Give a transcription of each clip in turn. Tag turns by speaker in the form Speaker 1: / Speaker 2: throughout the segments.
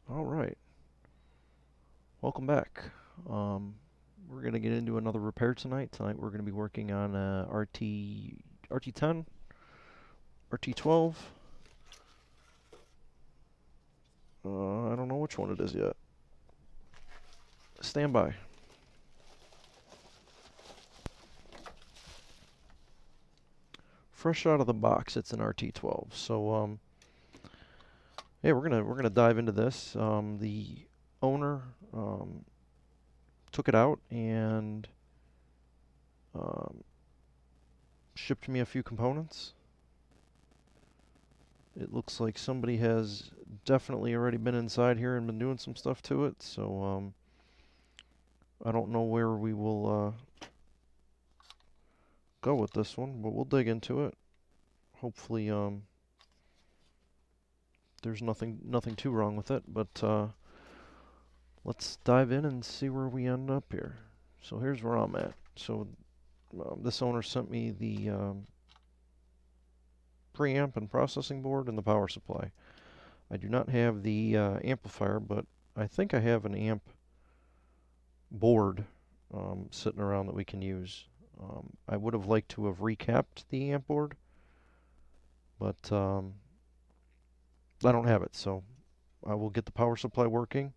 Speaker 1: All right, welcome back. We're gonna get into another repair tonight. Tonight we're gonna be working on RT10, RT12. I don't know which one it is yet. Stand by. Fresh out of the box, it's an RT12. So yeah, we're gonna dive into this. The owner took it out and um, shipped me a few components. It looks like somebody has definitely already been inside here and been doing some stuff to it, so I don't know where we will go with this one, but we'll dig into it. Hopefully there's nothing too wrong with it, but let's dive in and see where we end up here. So here's where I'm at. So this owner sent me the preamp and processing board and the power supply. I do not have the amplifier, but I think I have an amp board sitting around that we can use. I would have liked to have recapped the amp board, but I don't have it, so I will get the power supply working.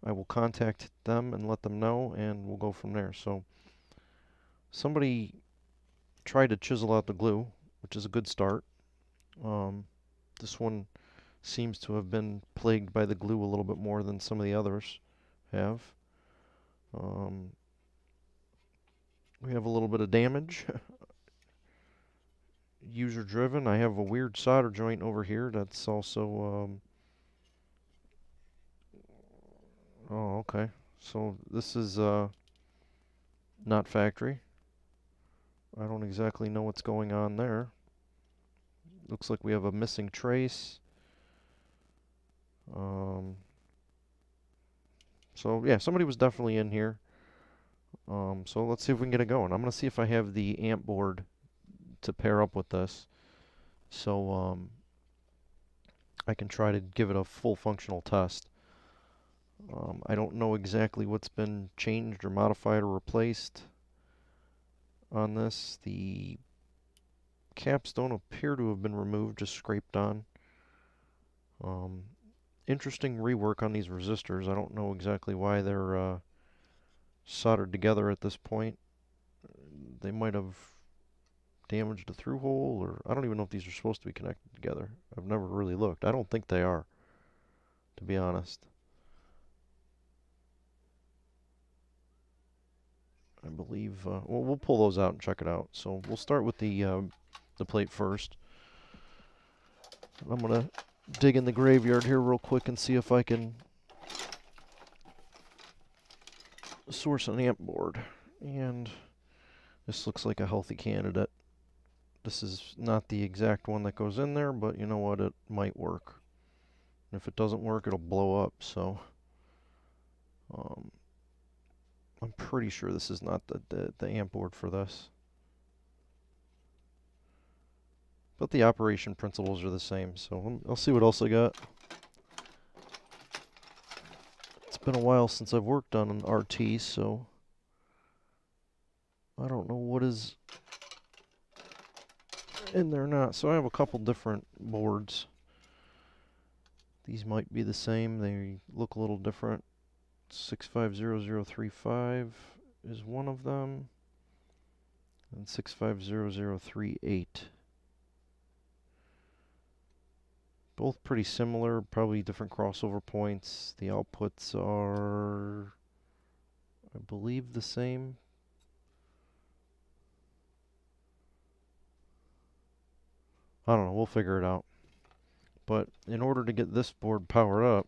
Speaker 1: I will contact them and let them know, and we'll go from there. So somebody tried to chisel out the glue, which is a good start. This one seems to have been plagued by the glue a little bit more than some of the others have. We have a little bit of damage. User driven. I have a weird solder joint over here that's also oh, okay. So this is not factory. I don't exactly know what's going on there. Looks like we have a missing trace. So yeah, somebody was definitely in here. So let's see if we can get it going. I'm gonna see if I have the amp board to pair up with this, so I can try to give it a full functional test. I don't know exactly what's been changed or modified or replaced on this. The caps don't appear to have been removed, just scraped on. Interesting rework on these resistors. I don't know exactly why they're soldered together at this point. They might have damaged a through hole, or I don't even know if these are supposed to be connected together. I've never really looked. I don't think they are, to be honest. I believe, well, we'll pull those out and check it out. So we'll start with the plate first. I'm going to dig in the graveyard here real quick and see if I can source an amp board. And this looks like a healthy candidate. This is not the exact one that goes in there, but you know what, it might work. And if it doesn't work, it'll blow up, so I'm pretty sure this is not the amp board for this. But the operation principles are the same, so I'll see what else I got. It's been a while since I've worked on an RT, so I don't know what is in there or not. So I have a couple different boards. These might be the same. They look a little different. 650035 is one of them, and 650038. Both pretty similar, probably different crossover points. The outputs are, I believe, the same. I don't know, we'll figure it out. But in order to get this board powered up,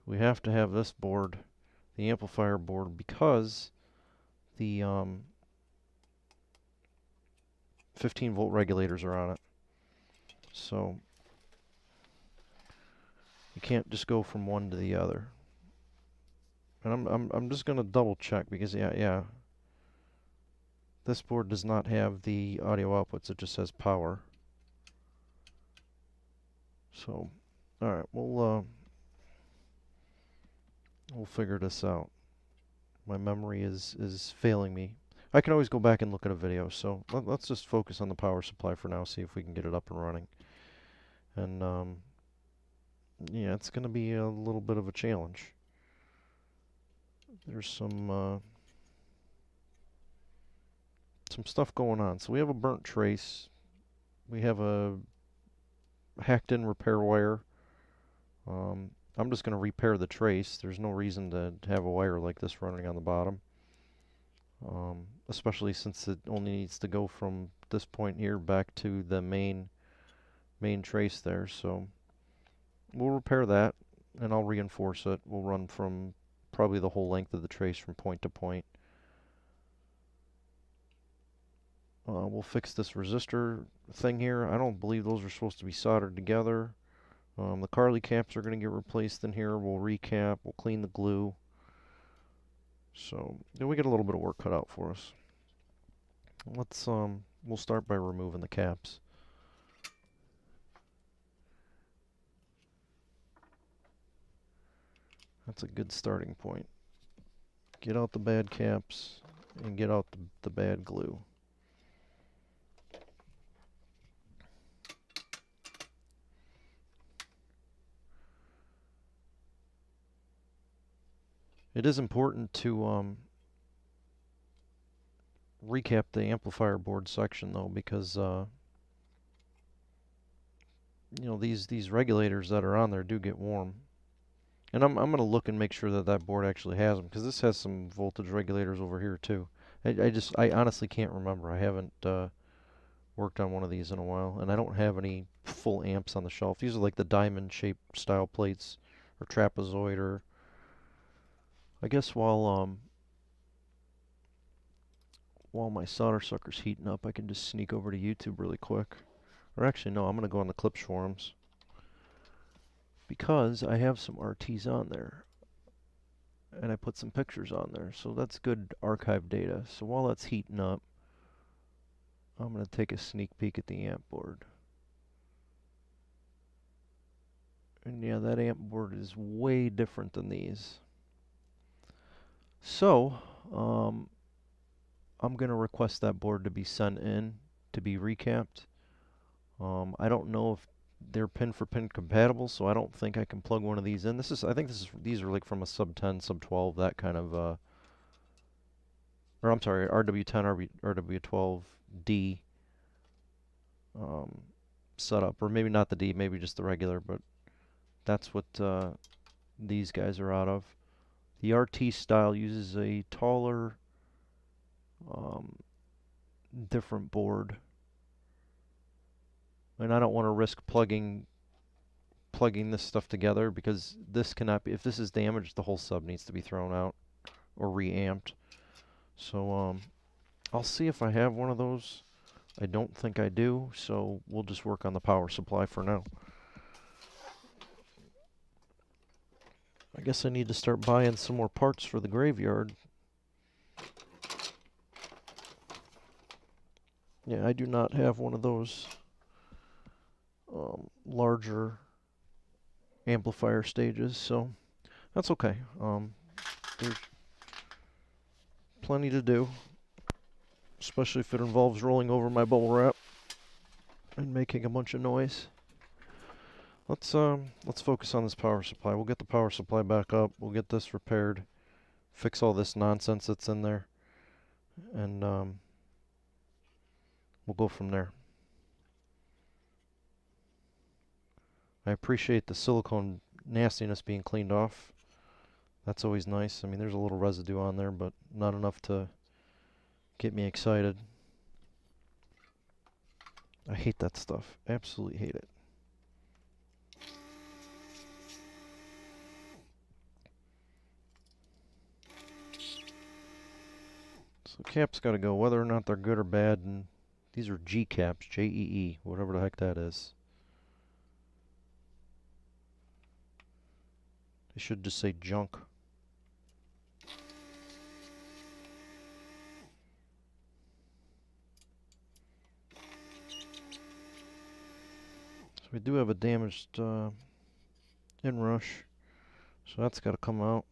Speaker 1: we have to have this board, the amplifier board, because the 15-volt regulators are on it. So you can't just go from one to the other. And I'm just gonna double check because yeah, this board does not have the audio outputs. It just has power. So, all right, We'll figure this out. My memory is failing me. I can always go back and look at a video, so let's just focus on the power supply for now, see if we can get it up and running. And yeah, it's going to be a little bit of a challenge. There's some stuff going on. So we have a burnt trace. We have a hacked in repair wire. I'm just going to repair the trace. There's no reason to have a wire like this running on the bottom. Especially since it only needs to go from this point here back to the main trace there. So we'll repair that and I'll reinforce it. We'll run from probably the whole length of the trace from point to point. We'll fix this resistor thing here. I don't believe those are supposed to be soldered together. The Carly caps are going to get replaced in here. We'll recap. We'll clean the glue. So we get a little bit of work cut out for us. Let's we'll start by removing the caps. That's a good starting point. Get out the bad caps and get out the bad glue. It is important to recap the amplifier board section though, because you know, these regulators that are on there do get warm. And I'm going to look and make sure that that board actually has them, because this has some voltage regulators over here too. I honestly can't remember. I haven't worked on one of these in a while, and I don't have any full amps on the shelf. These are like the diamond shaped style plates, or trapezoid, or I guess while my solder sucker's heating up, I can just sneak over to YouTube really quick. Or actually, no, I'm going to go on the Klipsch forums, because I have some RTs on there. And I put some pictures on there, so that's good archive data. So while that's heating up, I'm going to take a sneak peek at the amp board. And yeah, that amp board is way different than these. So, I'm going to request that board to be sent in to be recapped. I don't know if they're pin for pin compatible, so I don't think I can plug one of these in. I think these are like from a sub 10, sub 12, that kind of or I'm sorry, RW10, RW12D setup, or maybe not the D, maybe just the regular, but that's what these guys are out of. The RT style uses a taller, different board, and I don't want to risk plugging this stuff together, because this cannot be, if this is damaged, the whole sub needs to be thrown out or reamped. So I'll see if I have one of those. I don't think I do, so we'll just work on the power supply for now. I guess I need to start buying some more parts for the graveyard. Yeah, I do not have one of those larger amplifier stages, so that's okay. There's plenty to do, especially if it involves rolling over my bubble wrap and making a bunch of noise. Let's focus on this power supply. We'll get the power supply back up. We'll get this repaired, fix all this nonsense that's in there, and we'll go from there. I appreciate the silicone nastiness being cleaned off. That's always nice. I mean, there's a little residue on there, but not enough to get me excited. I hate that stuff. Absolutely hate it. So caps got to go, whether or not they're good or bad, and these are G caps, J-E-E, whatever the heck that is. They should just say junk. So we do have a damaged inrush, so that's got to come out.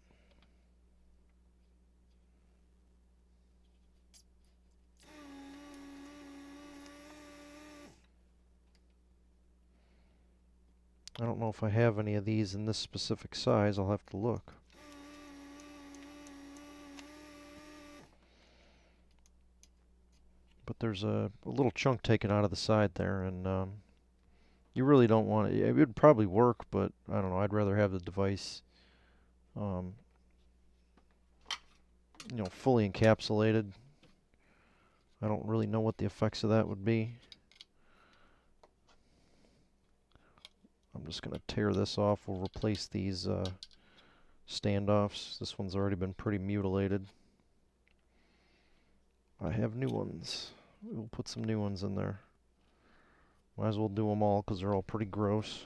Speaker 1: I don't know if I have any of these in this specific size. I'll have to look. But there's a little chunk taken out of the side there, and you really don't want it. It would probably work, but I don't know. I'd rather have the device, um, fully encapsulated. I don't really know what the effects of that would be. I'm just going to tear this off. We'll replace these standoffs. This one's already been pretty mutilated. I have new ones. We'll put some new ones in there. Might as well do them all because they're all pretty gross.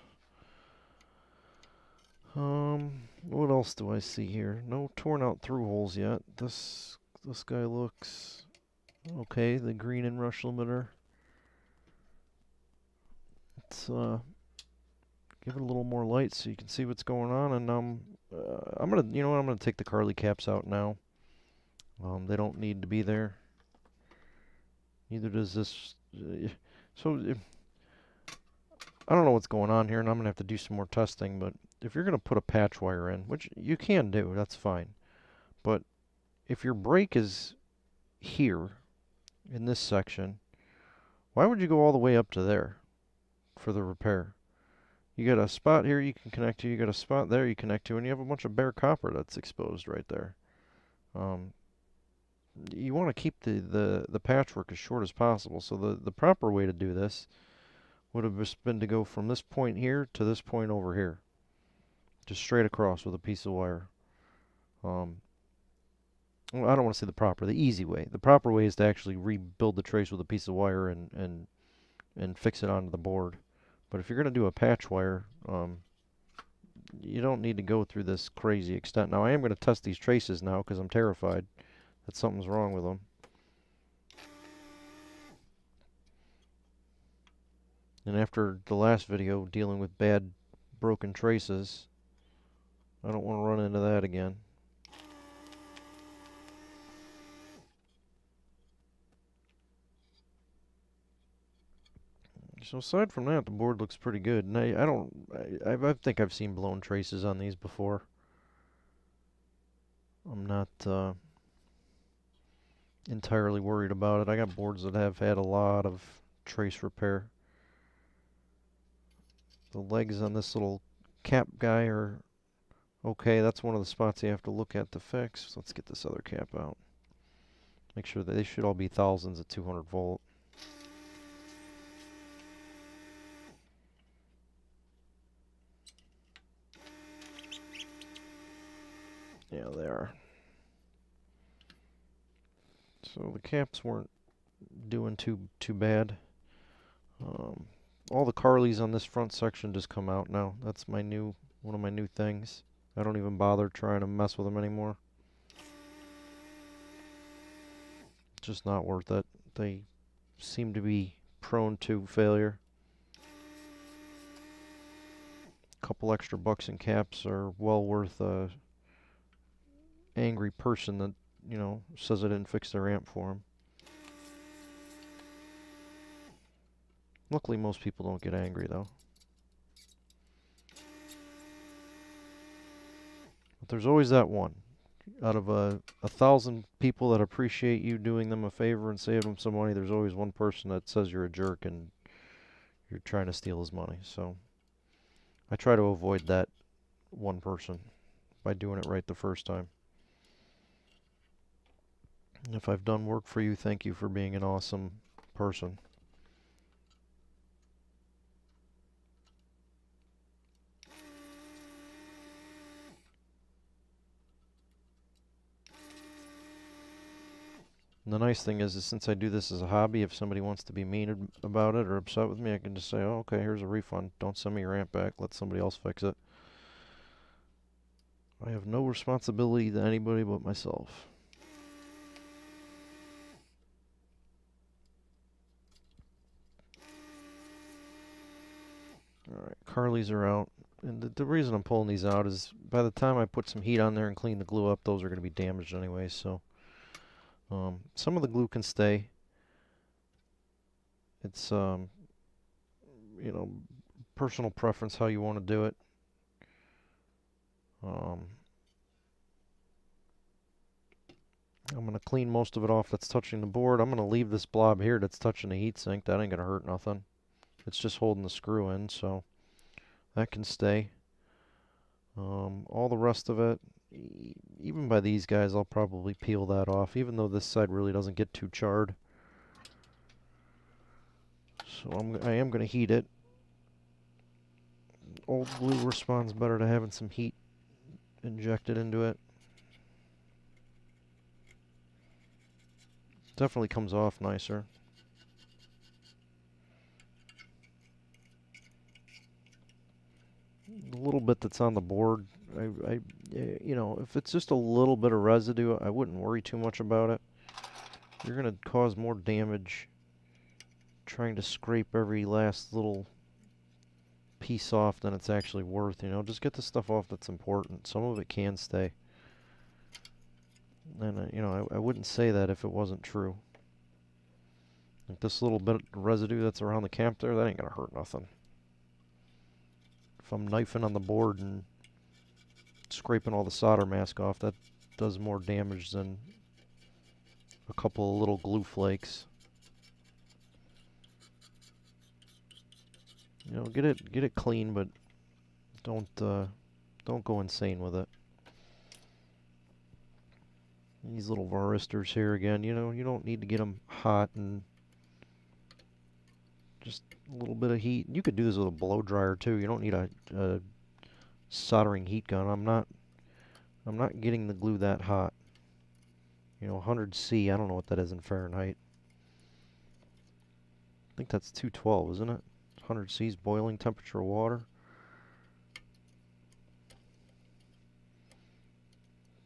Speaker 1: What else do I see here? No torn out through holes yet. This guy looks okay. The green inrush limiter. Let's give it a little more light so you can see what's going on. And I'm gonna take the Carly caps out now. They don't need to be there. Neither does this. I don't know what's going on here, and I'm going to have to do some more testing, but if you're going to put a patch wire in, which you can do, that's fine. But if your break is here, in this section, why would you go all the way up to there for the repair? You got a spot here you can connect to, you got a spot there you connect to, and you have a bunch of bare copper that's exposed right there. You want to keep the patchwork as short as possible, so the proper way to do this would have just been to go from this point here to this point over here. Just straight across with a piece of wire. Well, I don't want to say the easy way. The proper way is to actually rebuild the trace with a piece of wire and fix it onto the board. But if you're going to do a patch wire, you don't need to go through this crazy extent. Now, I am going to test these traces now because I'm terrified that something's wrong with them. And after the last video dealing with bad broken traces, I don't want to run into that again. So aside from that, the board looks pretty good. And I think I've seen blown traces on these before. I'm not entirely worried about it. I got boards that have had a lot of trace repair. The legs on this little cap guy are okay. That's one of the spots you have to look at to fix. So let's get this other cap out. Make sure that they should all be thousands at 200 volt. Yeah, they are. So the caps weren't doing too bad. All the Carlys on this front section just come out now. That's one of my new things. I don't even bother trying to mess with them anymore. Just not worth it. They seem to be prone to failure. A couple extra bucks in caps are well worth a angry person that, says I didn't fix their amp for them. Luckily, most people don't get angry, though. But there's always that one. Out of 1,000 people that appreciate you doing them a favor and saving them some money, there's always one person that says you're a jerk and you're trying to steal his money. So I try to avoid that one person by doing it right the first time. And if I've done work for you, thank you for being an awesome person. And the nice thing is since I do this as a hobby, if somebody wants to be mean about it or upset with me, I can just say, oh, okay, here's a refund. Don't send me your amp back. Let somebody else fix it. I have no responsibility to anybody but myself. Alright, Carlys are out. And the reason I'm pulling these out is by the time I put some heat on there and clean the glue up, those are going to be damaged anyway, so some of the glue can stay. It's personal preference how you want to do it. I'm going to clean most of it off that's touching the board. I'm going to leave this blob here that's touching the heatsink. That ain't going to hurt nothing. It's just holding the screw in, so that can stay. All the rest of it, even by these guys, I'll probably peel that off, even though this side really doesn't get too charred. So I am going to heat it. Old glue responds better to having some heat injected into it. Definitely comes off nicer. The little bit that's on the board, you know, if it's just a little bit of residue, I wouldn't worry too much about it. You're going to cause more damage trying to scrape every last little piece off than it's actually worth. You know, just get the stuff off that's important. Some of it can stay. And, you know, I wouldn't say that if it wasn't true. Like this little bit of residue that's around the cap there, that ain't going to hurt nothing. If I'm knifing on the board and scraping all the solder mask off, that does more damage than a couple of little glue flakes. You know, get it clean, but don't go insane with it. These little varistors here again, you know, you don't need to get them hot, and just a little bit of heat. You could do this with a blow dryer too. You don't need a soldering heat gun. I'm not getting the glue that hot. You know, 100 C, I don't know what that is in Fahrenheit. I think that's 212, isn't it? 100 C's boiling temperature of water.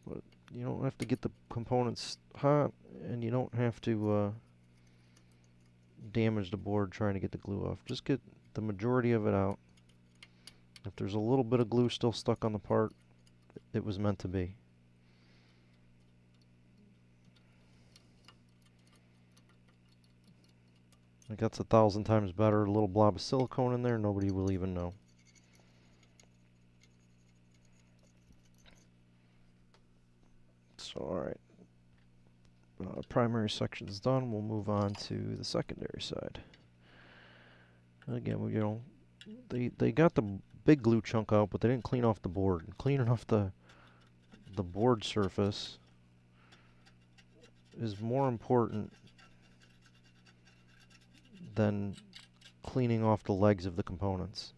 Speaker 1: But you don't have to get the components hot, and you don't have to damage the board trying to get the glue off. Just get the majority of it out. If there's a little bit of glue still stuck on the part, it was meant to be. Like that's 1,000 times better. A little blob of silicone in there, nobody will even know. So, alright. Primary section's done. We'll move on to the secondary side. Again, you know, they got the big glue chunk out, but they didn't clean off the board. Cleaning off the board surface is more important than cleaning off the legs of the components.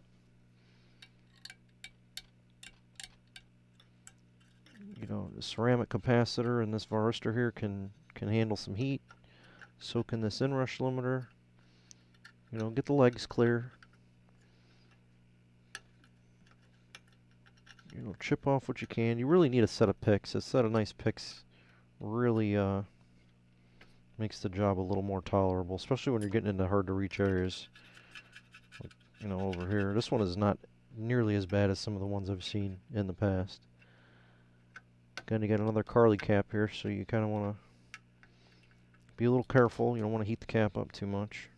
Speaker 1: You know, the ceramic capacitor and this varistor here can handle some heat. So can this inrush limiter. You know, get the legs clear. You know, chip off what you can. You really need a set of picks. A set of nice picks really makes the job a little more tolerable, especially when you're getting into hard to reach areas. Like, you know, over here. This one is not nearly as bad as some of the ones I've seen in the past. Again, you got another Carly cap here, so you kind of want to be a little careful. You don't want to heat the cap up too much.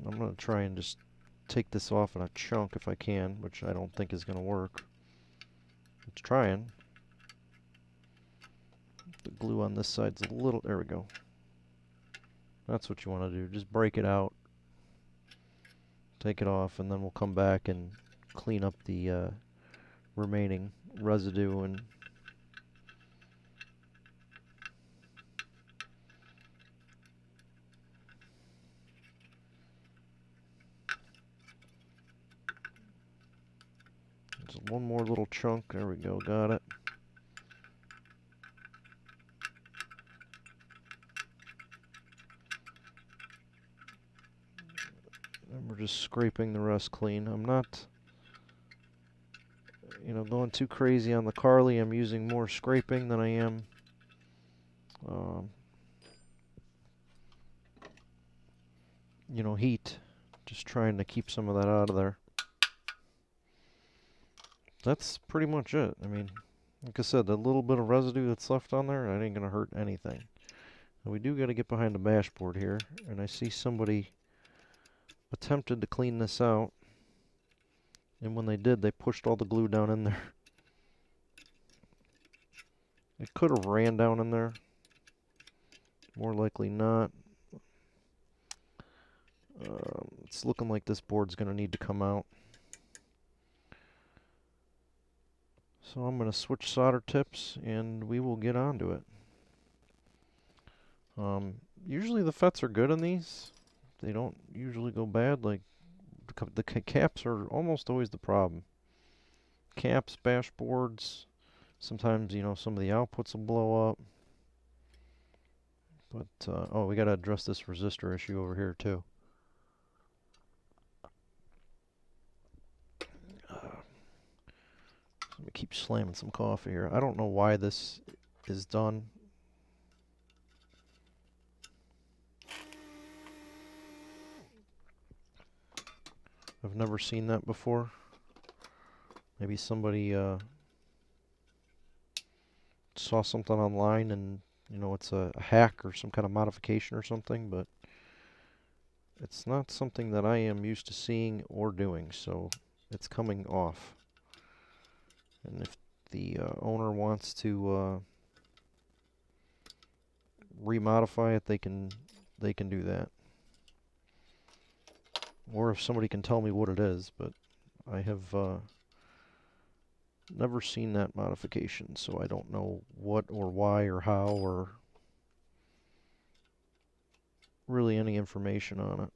Speaker 1: I'm going to try and just take this off in a chunk if I can, which I don't think is going to work. It's trying. The glue on this side's a little... There we go. That's what you want to do. Just break it out. Take it off, and then we'll come back and clean up the remaining residue and just one more little chunk. There we go, got it. And we're just scraping the rest clean. I'm not, you know, going too crazy on the Carly. I'm using more scraping than I am you know, heat. Just trying to keep some of that out of there. That's pretty much it. I mean, like I said, that little bit of residue that's left on there, that ain't going to hurt anything. Now we do got to get behind the dashboard here, and I see somebody attempted to clean this out, and when they did, they pushed all the glue down in there. It could have ran down in there. More likely not. It's looking like this board's going to need to come out. So I'm going to switch solder tips and we will get onto it. Usually the FETs are good on these. They don't usually go bad. Like the caps are almost always the problem. Caps, bash boards. Sometimes, you know, some of the outputs will blow up. But, oh, we got to address this resistor issue over here too. Let me keep slamming some coffee here. I don't know why this is done. I've never seen that before. Maybe somebody saw something online and, you know, it's a hack or some kind of modification or something, but it's not something that I am used to seeing or doing, so it's coming off. And if the owner wants to remodify it, they can do that. Or if somebody can tell me what it is, but I have never seen that modification, so I don't know what or why or how or really any information on it.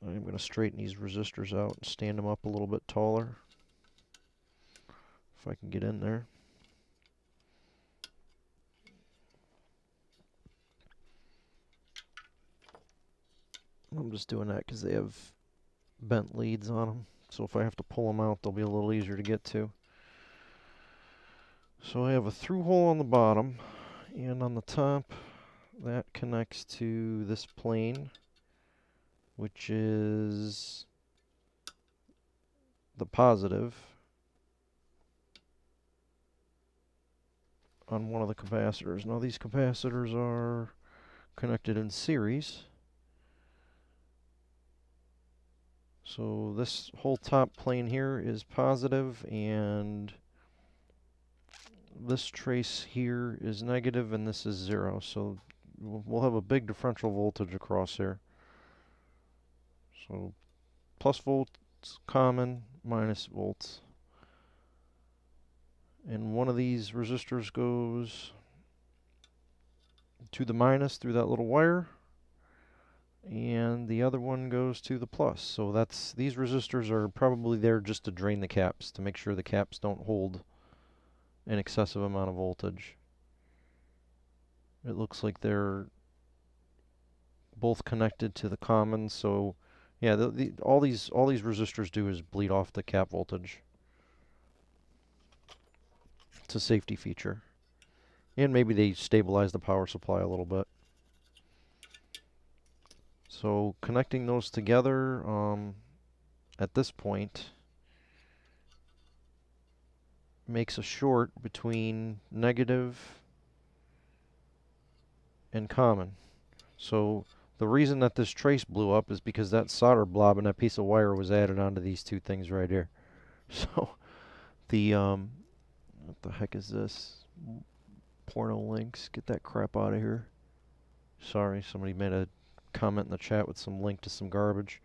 Speaker 1: I'm going to straighten these resistors out and stand them up a little bit taller, if I can get in there. I'm just doing that because they have bent leads on them, so if I have to pull them out, they'll be a little easier to get to. So I have a through hole on the bottom, and on the top, that connects to this plane, which is the positive on one of the capacitors. Now these capacitors are connected in series. So this whole top plane here is positive, and this trace here is negative, and this is 0. So we'll have a big differential voltage across here. So plus volts common, minus volts. And one of these resistors goes to the minus through that little wire, and the other one goes to the plus. So these resistors are probably there just to drain the caps, to make sure the caps don't hold an excessive amount of voltage. It looks like they're both connected to the common, so yeah, all these resistors do is bleed off the cap voltage. It's a safety feature. And maybe they stabilize the power supply a little bit. So connecting those together at this point makes a short between negative and common. So the reason that this trace blew up is because that solder blob and that piece of wire was added onto these two things right here. So the what the heck is this? Porno links. Get that crap out of here. Sorry, somebody made a comment in the chat with some link to some garbage.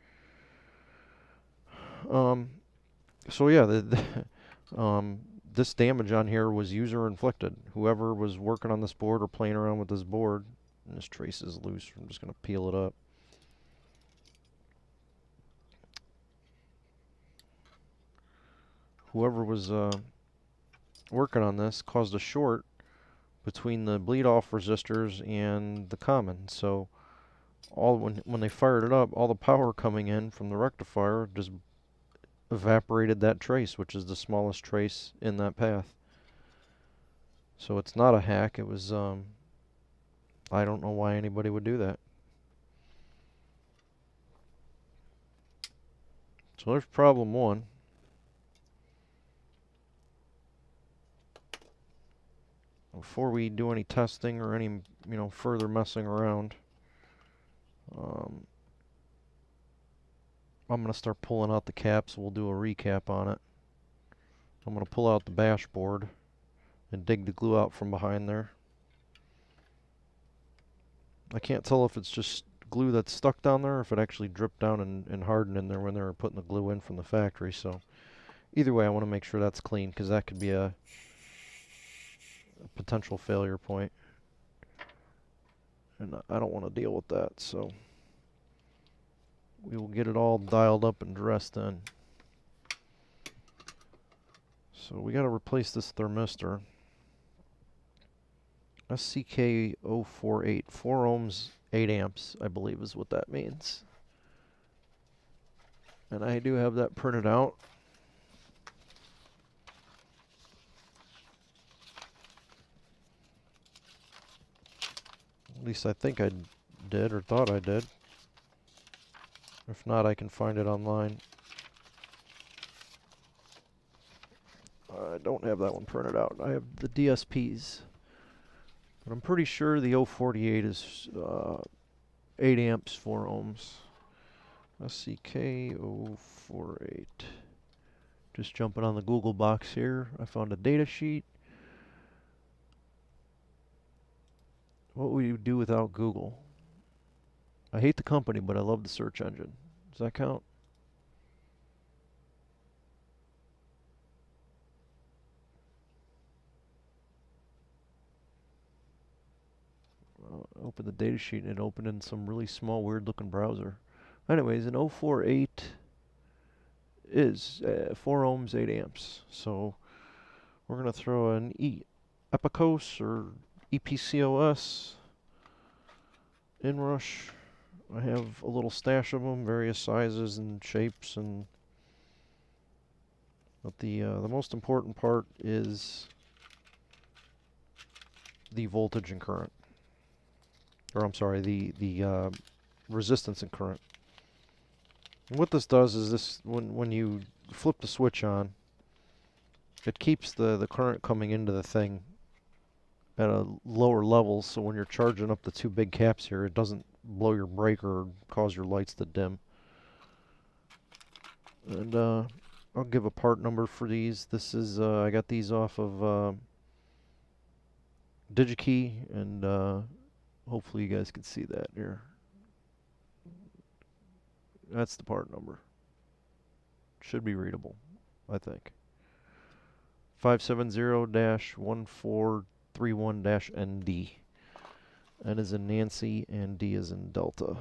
Speaker 1: So yeah, this damage on here was user inflicted. Whoever was working on this board or playing around with this board, and this trace is loose, I'm just going to peel it up. Whoever was working on this caused a short between the bleed off resistors and the common. So when they fired it up, all the power coming in from the rectifier just evaporated that trace, which is the smallest trace in that path. So it's not a hack. It was I don't know why anybody would do that. So there's problem one. Before we do any testing or any, further messing around, Um, I'm going to start pulling out the caps. We'll do a recap on it. I'm going to pull out the bash board and dig the glue out from behind there. I can't tell if it's just glue that's stuck down there or if it actually dripped down and hardened in there when they were putting the glue in from the factory. So either way, I want to make sure that's clean because that could be a potential failure point. And I don't want to deal with that, so we will get it all dialed up and dressed in. So we got to replace this thermistor. SCK048, 4 ohms, 8 amps, I believe is what that means. And I do have that printed out. At least I think I did, or thought I did. If not, I can find it online. I don't have that one printed out. I have the DSPs. But I'm pretty sure the 048 is 8 amps, 4 ohms. SCK048. Just jumping on the Google box here. I found a data sheet. What would you do without Google? I hate the company, but I love the search engine. Does that count? Open the data sheet and it opened in some really small, weird looking browser. Anyways, an 048 is 4 ohms, 8 amps. So we're going to throw an Epicos or EPCOS inrush. I have a little stash of them, various sizes and shapes, but the most important part is the voltage and current. Or I'm sorry, the resistance and current. And what this does is this, when you flip the switch on, it keeps the current coming into the thing at a lower level, so when you're charging up the 2 big caps here, it doesn't blow your breaker or cause your lights to dim. And I'll give a part number for these. This is, I got these off of DigiKey, and hopefully you guys can see that here. That's the part number. Should be readable, I think. 570-1431-ND. N is in Nancy and D is in Delta.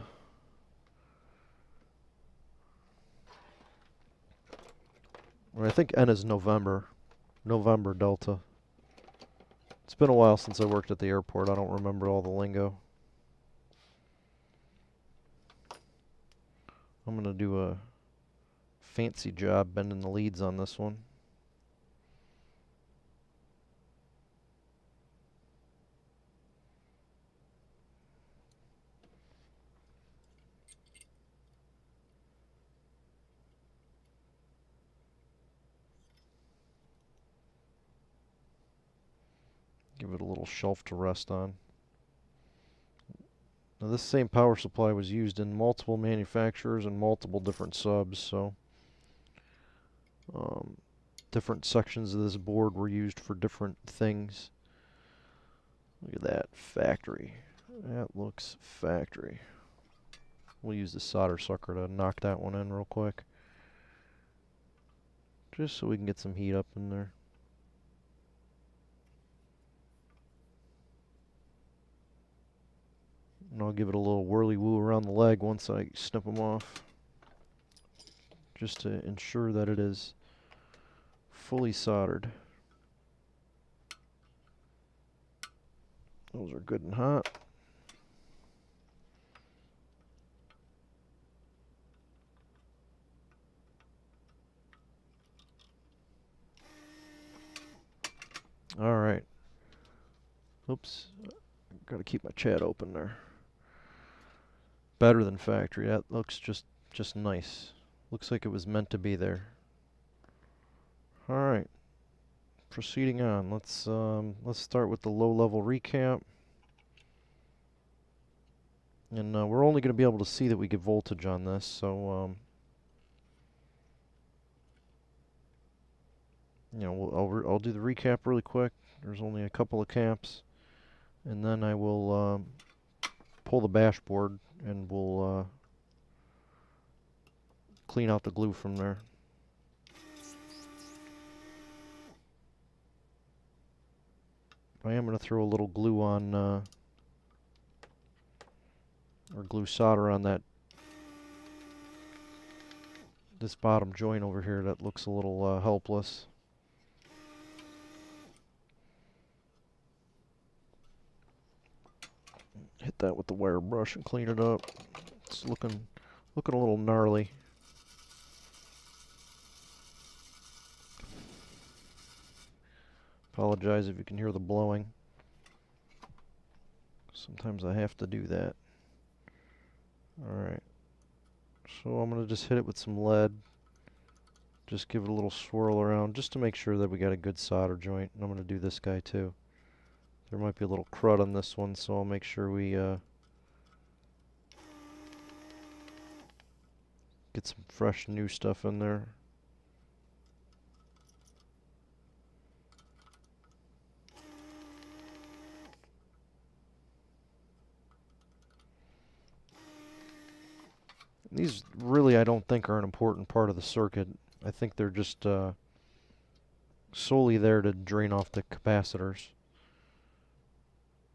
Speaker 1: Or I think N is November. November Delta. It's been a while since I worked at the airport. I don't remember all the lingo. I'm going to do a fancy job bending the leads on this one. Give it a little shelf to rest on. Now this same power supply was used in multiple manufacturers and multiple different subs, so different sections of this board were used for different things. Look at that, factory. That looks factory. We'll use the solder sucker to knock that one in real quick. Just so we can get some heat up in there. And I'll give it a little whirly-woo around the leg once I snip them off, just to ensure that it is fully soldered. Those are good and hot. All right. Oops. Got to keep my chat open there. Better than factory. That looks just nice. Looks like it was meant to be there. All right. Proceeding on. Let's start with the low-level recap. And we're only going to be able to see that we get voltage on this, so you know, I'll do the recap really quick. There's only a couple of caps, and then I will pull the dashboard and we'll clean out the glue from there. I am going to throw a little glue on, or glue solder on this bottom joint over here that looks a little helpless. Hit that with the wire brush and clean it up. It's looking a little gnarly. Apologize if you can hear the blowing. Sometimes I have to do that. Alright. So I'm going to just hit it with some lead. Just give it a little swirl around just to make sure that we got a good solder joint. And I'm going to do this guy too. There might be a little crud on this one, so I'll make sure we get some fresh new stuff in there. These really, I don't think, are an important part of the circuit. I think they're just solely there to drain off the capacitors,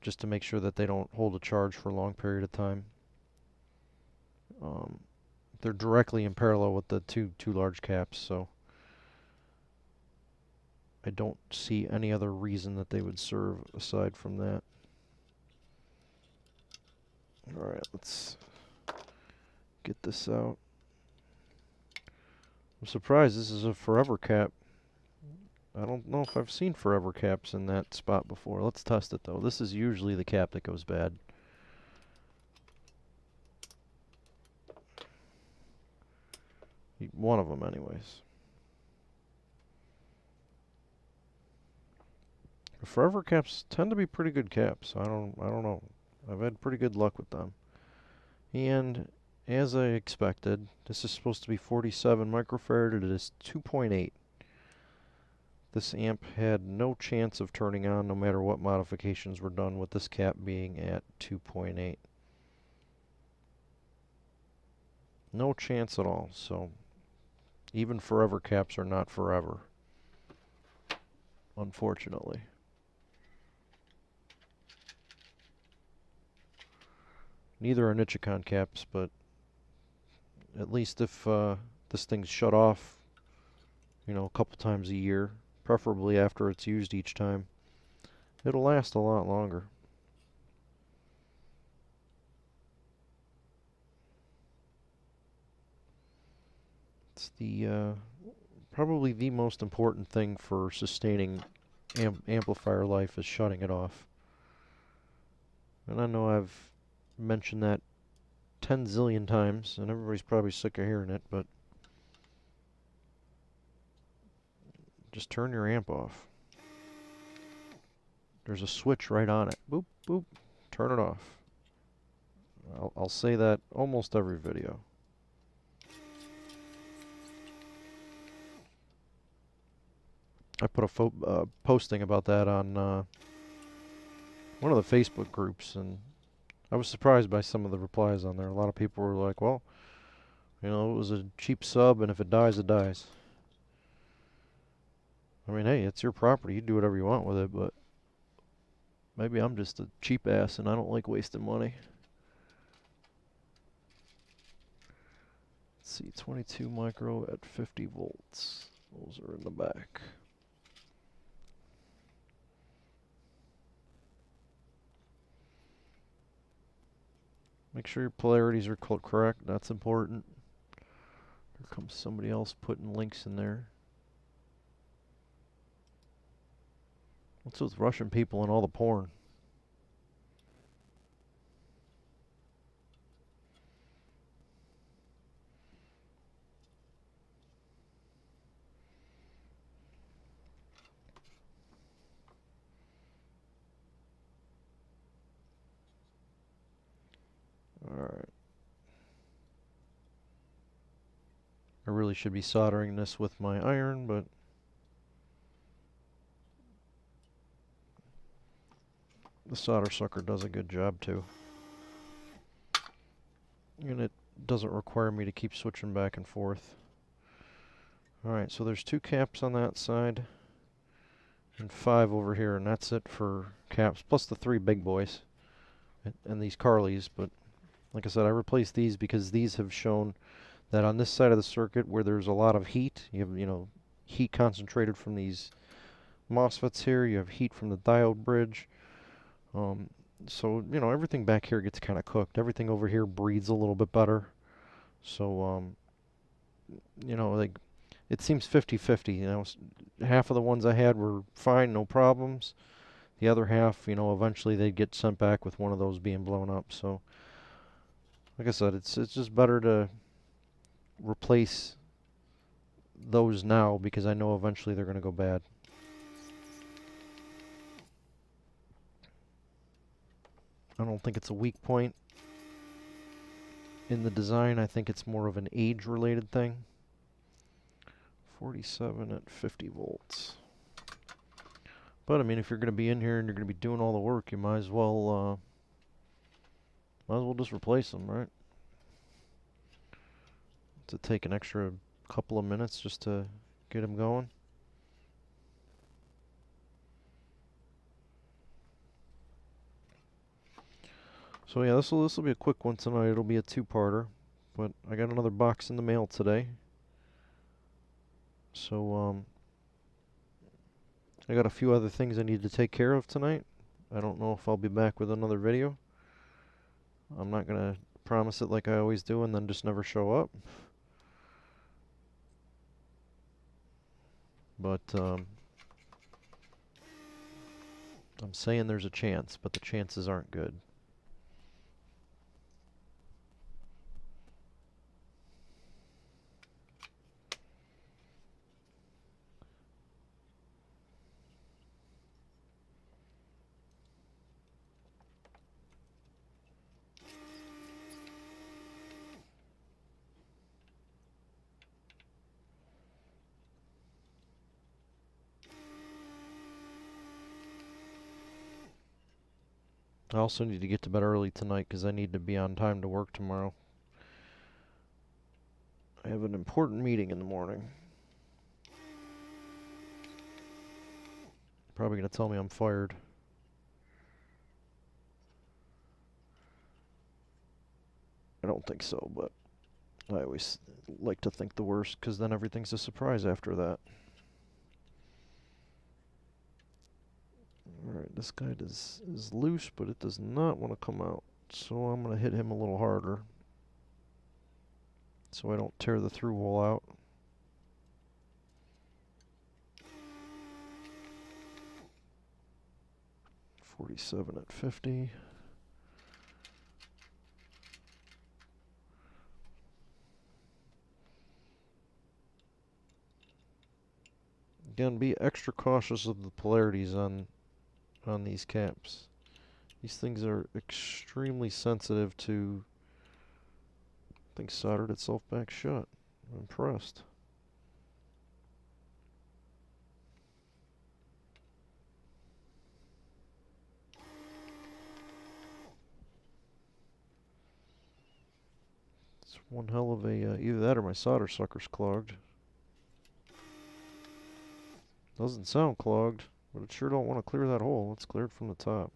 Speaker 1: just to make sure that they don't hold a charge for a long period of time. They're directly in parallel with the two large caps, so I don't see any other reason that they would serve aside from that. Alright, let's get this out. I'm surprised this is a forever cap. I don't know if I've seen forever caps in that spot before. Let's test it though. This is usually the cap that goes bad. One of them anyways. Forever caps tend to be pretty good caps. I don't know. I've had pretty good luck with them. And as I expected, this is supposed to be 47 microfarad. It is 2.8. This amp had no chance of turning on no matter what modifications were done, with this cap being at 2.8. No chance at all. So even forever caps are not forever, unfortunately. Neither are Nichicon caps, but at least if this thing's shut off, you know, a couple times a year, preferably after it's used each time, it'll last a lot longer. It's the probably the most important thing for sustaining amplifier life is shutting it off. And I know I've mentioned that 10 zillion times, and everybody's probably sick of hearing it, but just turn your amp off. There's a switch right on it. Boop, boop. Turn it off. I'll say that almost every video. I put a posting about that on one of the Facebook groups, and I was surprised by some of the replies on there. A lot of people were like, well, you know, it was a cheap sub, and if it dies, it dies. I mean, hey, it's your property. You do whatever you want with it, but maybe I'm just a cheap ass and I don't like wasting money. Let's see, 22 micro at 50 volts. Those are in the back. Make sure your polarities are correct. That's important. Here comes somebody else putting links in there. What's with Russian people and all the porn? Alright. I really should be soldering this with my iron, but the solder sucker does a good job too. And it doesn't require me to keep switching back and forth. Alright, so there's 2 caps on that side and 5 over here, and that's it for caps, plus the 3 big boys and these Carleys. But like I said, I replaced these because these have shown that on this side of the circuit where there's a lot of heat, you have, heat concentrated from these MOSFETs here, you have heat from the diode bridge. So, everything back here gets kind of cooked. Everything over here breathes a little bit better. So, like, it seems 50-50. Half of the ones I had were fine, no problems. The other half, eventually they'd get sent back with one of those being blown up. So, like I said, it's just better to replace those now because I know eventually they're going to go bad. I don't think it's a weak point in the design. I think it's more of an age-related thing. 47 at 50 volts. But I mean, if you're going to be in here and you're going to be doing all the work, you might as well just replace them, right? To take an extra couple of minutes just to get them going. So yeah, this will be a quick one tonight. It'll be a 2-parter, but I got another box in the mail today. So I got a few other things I need to take care of tonight. I don't know if I'll be back with another video. I'm not gonna promise it like I always do and then just never show up. But I'm saying there's a chance, but the chances aren't good. I also need to get to bed early tonight because I need to be on time to work tomorrow. I have an important meeting in the morning. Probably going to tell me I'm fired. I don't think so, but I always like to think the worst because then everything's a surprise after that. Alright, this guy is loose, but it does not want to come out. So I'm going to hit him a little harder so I don't tear the through hole out. $47 at 50. Again, be extra cautious of the polarities on these caps. These things are extremely sensitive to... I think soldered itself back shut. I'm impressed. It's one hell of a... either that or my solder sucker's clogged. Doesn't sound clogged, but it sure don't want to clear that hole. It's cleared from the top.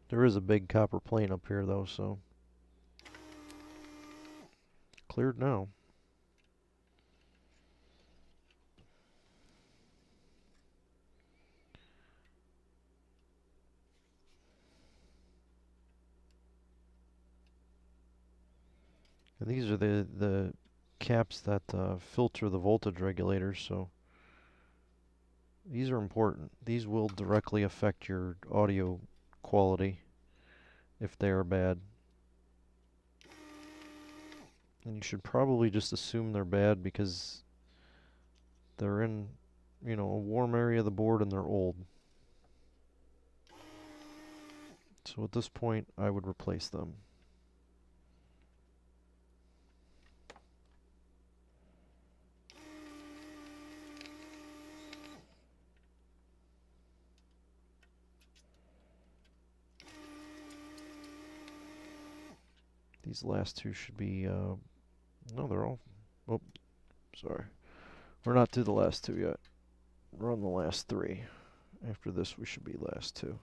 Speaker 1: There is a big copper plane up here though, so cleared now. And these are the caps that filter the voltage regulators, so these are important. These will directly affect your audio quality if they are bad. And you should probably just assume they're bad because they're in, a warm area of the board and they're old. So at this point, I would replace them. These last two should be, no, they're all, oh, sorry. We're not to the last two yet. We're on the last three. After this, we should be last two.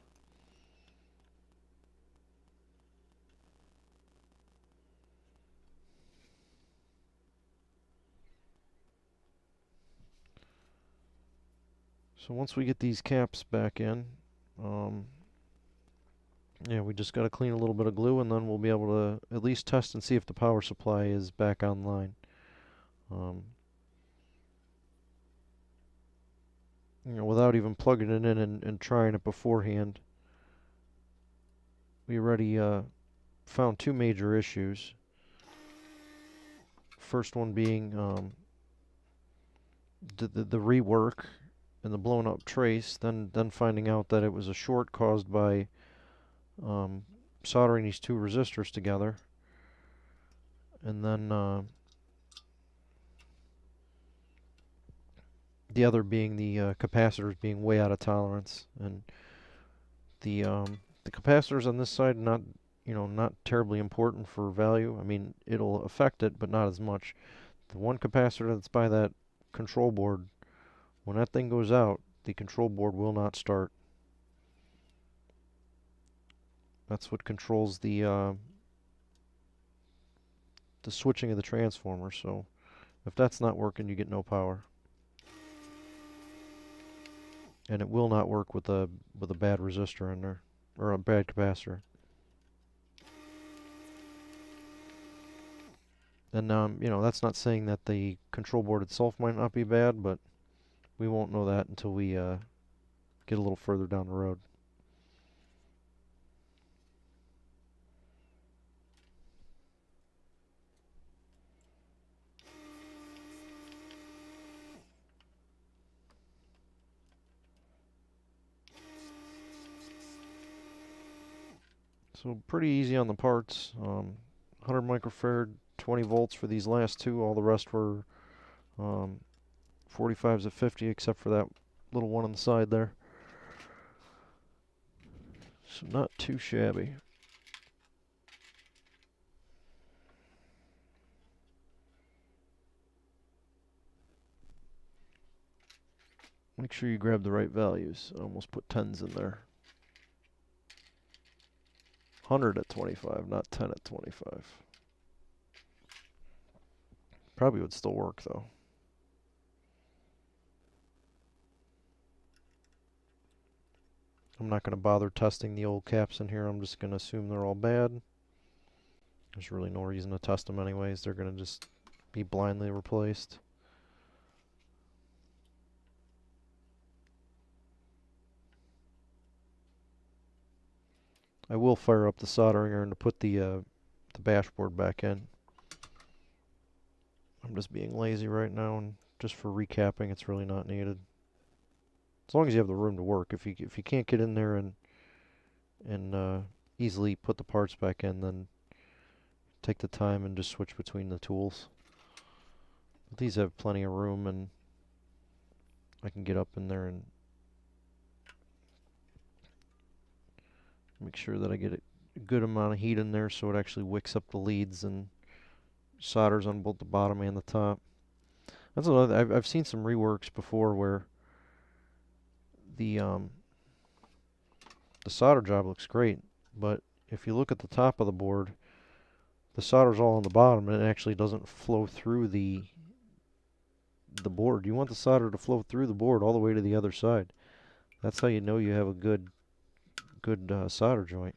Speaker 1: So once we get these caps back in, yeah, we just got to clean a little bit of glue, and then we'll be able to at least test and see if the power supply is back online. You know, without even plugging it in and trying it beforehand, we already found two major issues. First one being the rework and the blown up trace, then finding out that it was a short caused by soldering these two resistors together, and then the other being the capacitors being way out of tolerance, and the capacitors on this side not terribly important for value. I mean, it'll affect it, but not as much. The one capacitor that's by that control board, when that thing goes out, the control board will not start. That's what controls the switching of the transformer. So if that's not working, you get no power. And it will not work with a bad resistor in there, or a bad capacitor. And you know, that's not saying that the control board itself might not be bad, but we won't know that until we get a little further down the road. So pretty easy on the parts. 100 microfarad, 20 volts for these last two. All the rest were 45s at 50, except for that little one on the side there. So not too shabby. Make sure you grab the right values. I almost put 10s in there. 100 at 25, not 10 at 25. Probably would still work though. I'm not going to bother testing the old caps in here. I'm just going to assume they're all bad. There's really no reason to test them anyways. They're going to just be blindly replaced. I will fire up the soldering iron to put the dashboard back in. I'm just being lazy right now, and just for recapping, it's really not needed. As long as you have the room to work. If you can't get in there and easily put the parts back in, then take the time and just switch between the tools. But these have plenty of room, and I can get up in there and make sure that I get a good amount of heat in there so it actually wicks up the leads and solders on both the bottom and the top. That's another. I've seen some reworks before where the solder job looks great, but if you look at the top of the board, the solder's all on the bottom, and it actually doesn't flow through the board. You want the solder to flow through the board all the way to the other side. That's how you know you have a good solder joint.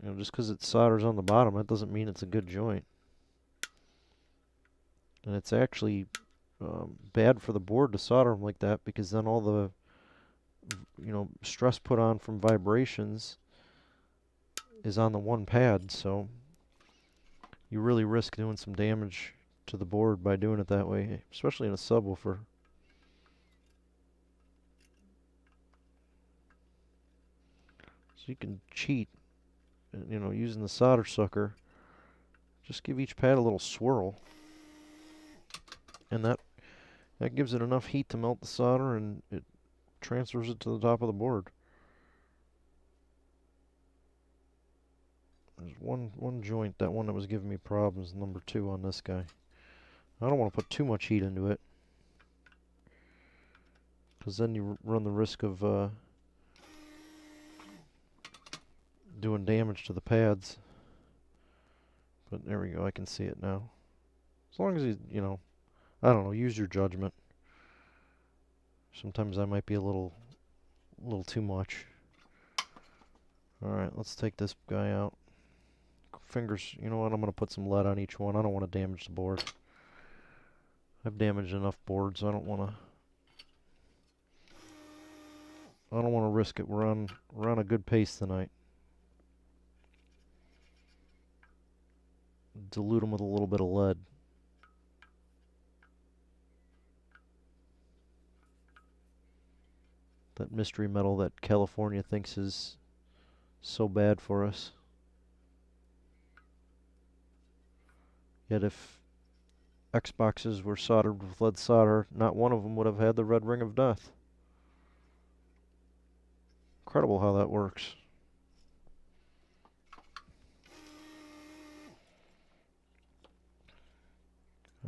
Speaker 1: You know, just because it solders on the bottom, that doesn't mean it's a good joint. And it's actually bad for the board to solder them like that, because then all the stress put on from vibrations is on the one pad, so you really risk doing some damage to the board by doing it that way, especially in a subwoofer. So you can cheat, you know, using the solder sucker. Just give each pad a little swirl, and that gives it enough heat to melt the solder, and it transfers it to the top of the board. There's one joint, that one that was giving me problems, number 2 on this guy. I don't want to put too much heat into it, because then you run the risk of doing damage to the pads. But there we go, I can see it now. As long as you know, I don't know, use your judgment. Sometimes I might be a little too much. Alright, let's take this guy out. Fingers, you know what, I'm going to put some lead on each one. I don't want to damage the board. I've damaged enough boards, I don't want to risk it. We're on a good pace tonight. Dilute them with a little bit of lead. That mystery metal that California thinks is so bad for us. Yet if Xboxes were soldered with lead solder, not one of them would have had the red ring of death. Incredible how that works.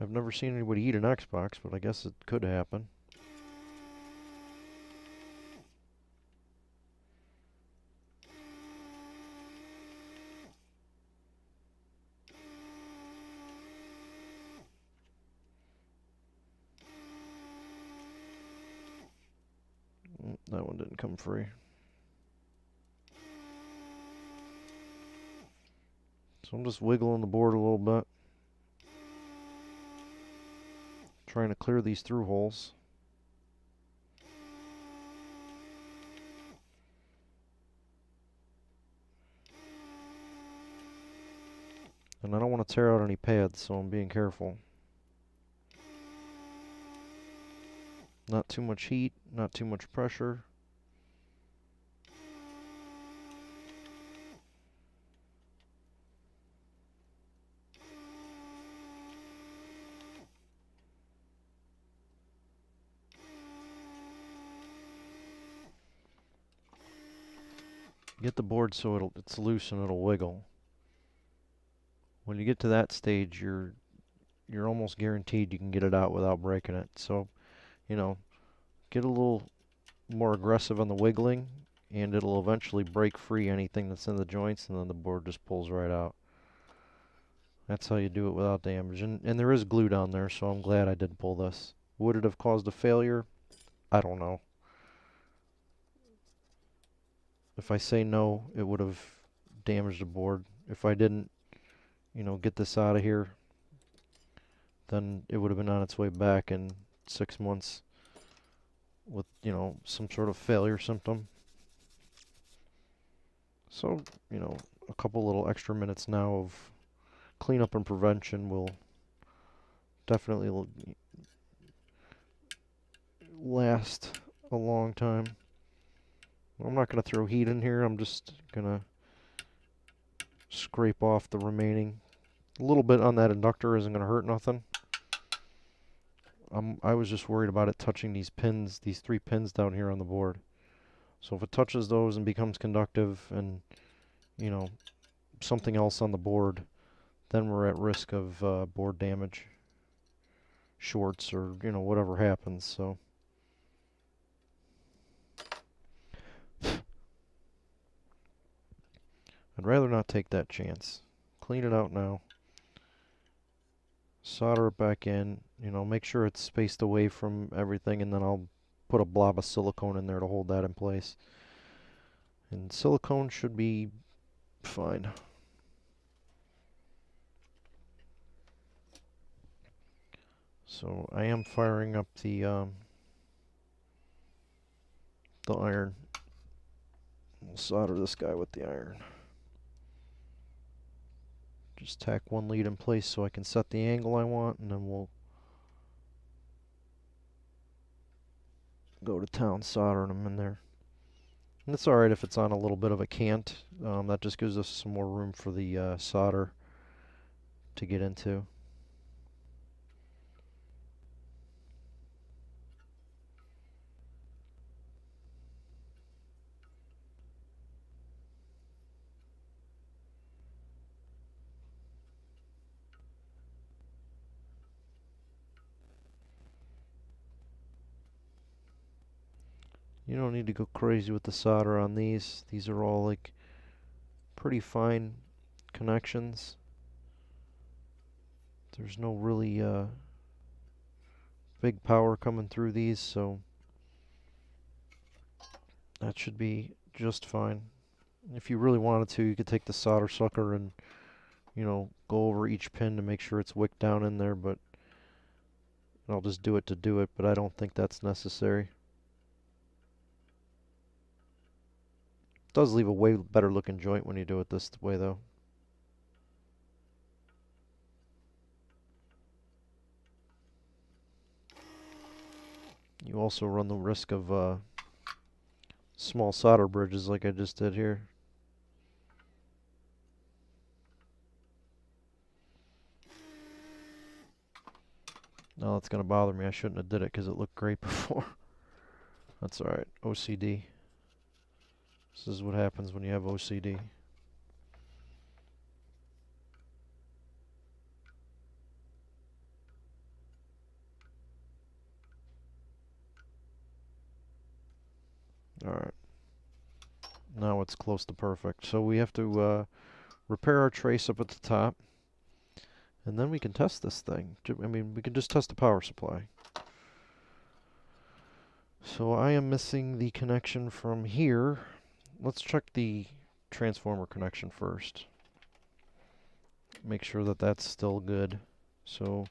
Speaker 1: I've never seen anybody eat an Xbox, but I guess it could happen. That one didn't come free. So I'm just wiggling the board a little bit, trying to clear these through holes. And I don't want to tear out any pads, so I'm being careful. Not too much heat, not too much pressure. Get the board so it's loose and it'll wiggle. When you get to that stage, you're almost guaranteed you can get it out without breaking it. So, you know, get a little more aggressive on the wiggling, and it'll eventually break free anything that's in the joints, and then the board just pulls right out. That's how you do it without damage. And there is glue down there, so I'm glad I did pull this. Would it have caused a failure? I don't know. If I say no, it would have damaged the board. If I didn't, you know, get this out of here, then it would have been on its way back in 6 months with, you know, some sort of failure symptom. So, you know, a couple little extra minutes now of cleanup and prevention will definitely last a long time. I'm not going to throw heat in here. I'm just going to scrape off the remaining. A little bit on that inductor isn't going to hurt nothing. I was just worried about it touching these pins, these 3 pins down here on the board. So if it touches those and becomes conductive and, you know, something else on the board, then we're at risk of board damage, shorts, or, you know, whatever happens. So I'd rather not take that chance. Clean it out now. Solder it back in, you know, make sure it's spaced away from everything, and then I'll put a blob of silicone in there to hold that in place. And silicone should be fine. So I am firing up the iron. We'll solder this guy with the iron. Just tack one lead in place so I can set the angle I want, and then we'll go to town soldering them in there. And it's alright if it's on a little bit of a cant. That just gives us some more room for the solder to get into. You don't need to go crazy with the solder on these. These are all like pretty fine connections. There's no really big power coming through these, so that should be just fine. If you really wanted to, you could take the solder sucker and, you know, go over each pin to make sure it's wicked down in there, but I'll just do it to do it, but I don't think that's necessary. It does leave a way better looking joint when you do it this way, though. You also run the risk of small solder bridges like I just did here. Now that's going to bother me. I shouldn't have did it because it looked great before. That's alright. OCD. This is what happens when you have OCD. Alright. Now it's close to perfect. So we have to repair our trace up at the top. And then we can test this thing. I mean, we can just test the power supply. So I am missing the connection from here. Let's check the transformer connection first. Make sure that that's still good. So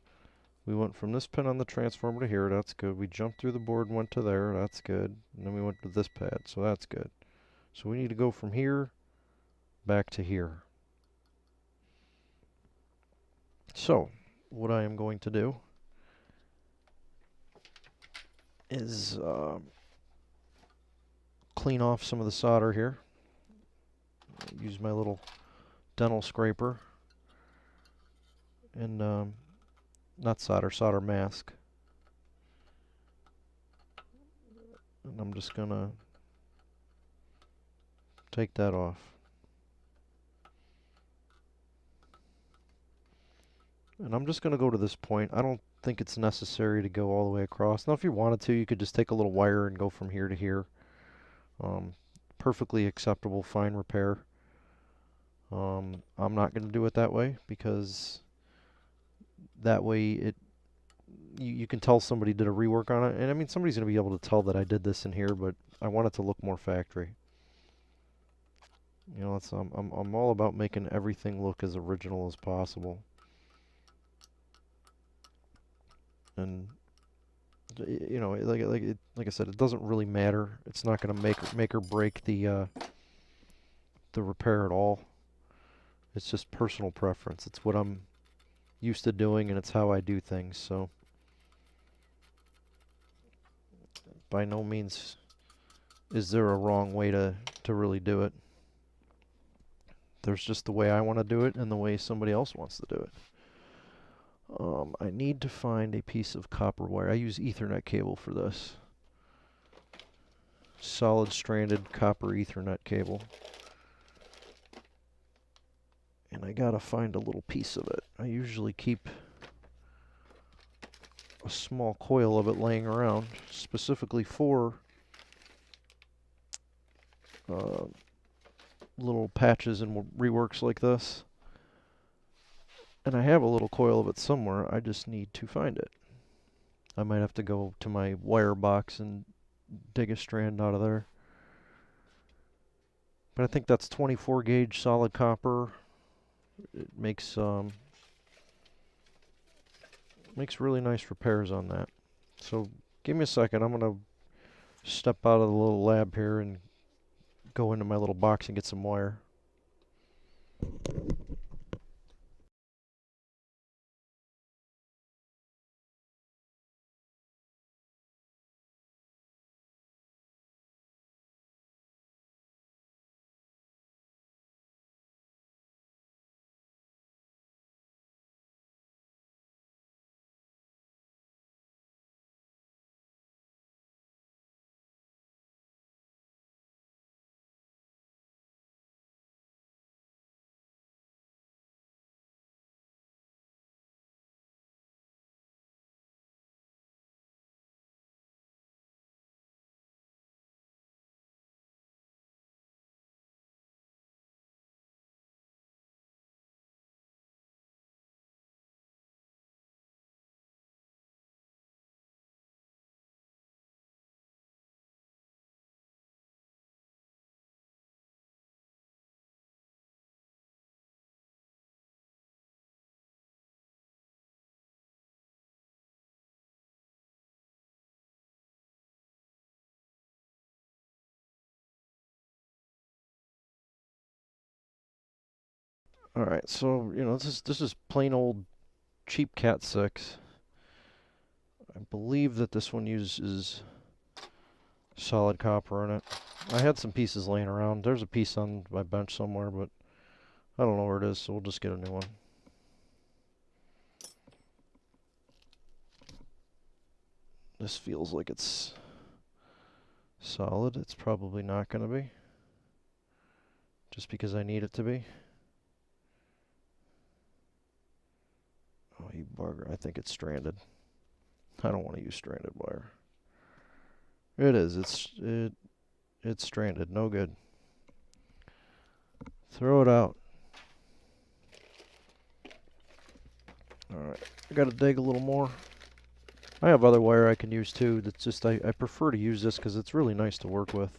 Speaker 1: we went from this pin on the transformer to here. That's good. We jumped through the board and went to there. That's good. And then we went to this pad. So that's good. So we need to go from here back to here. So what I am going to do is clean off some of the solder here. Use my little dental scraper and not solder, solder mask. And I'm just gonna take that off. And I'm just gonna go to this point. I don't think it's necessary to go all the way across. Now if you wanted to, you could just take a little wire and go from here to here. Perfectly acceptable, fine repair. I'm not going to do it that way because that way you can tell somebody did a rework on it. And I mean, somebody's going to be able to tell that I did this in here, but I want it to look more factory. You know, I'm all about making everything look as original as possible. And you know, like I said, it doesn't really matter. It's not going to make or break the repair at all. It's just personal preference. It's what I'm used to doing, and it's how I do things. So by no means is there a wrong way to really do it. There's just the way I want to do it and the way somebody else wants to do it. I need to find a piece of copper wire. I use Ethernet cable for this. Solid stranded copper Ethernet cable. And I gotta find a little piece of it. I usually keep a small coil of it laying around, specifically for little patches and reworks like this. And I have a little coil of it somewhere, I just need to find it. I might have to go to my wire box and dig a strand out of there. But I think that's 24 gauge solid copper. It makes really nice repairs on that. So give me a second, I'm gonna step out of the little lab here and go into my little box and get some wire. Alright, so, you know, this is plain old cheap Cat 6. I believe that this one uses solid copper in it. I had some pieces laying around. There's a piece on my bench somewhere, but I don't know where it is, so we'll just get a new one. This feels like it's solid. It's probably not going to be, just because I need it to be. Oh, you bugger. I think it's stranded. I don't want to use stranded wire. It is. It's stranded. No good. Throw it out. Alright. I gotta dig a little more. I have other wire I can use too. That's just, I prefer to use this because it's really nice to work with.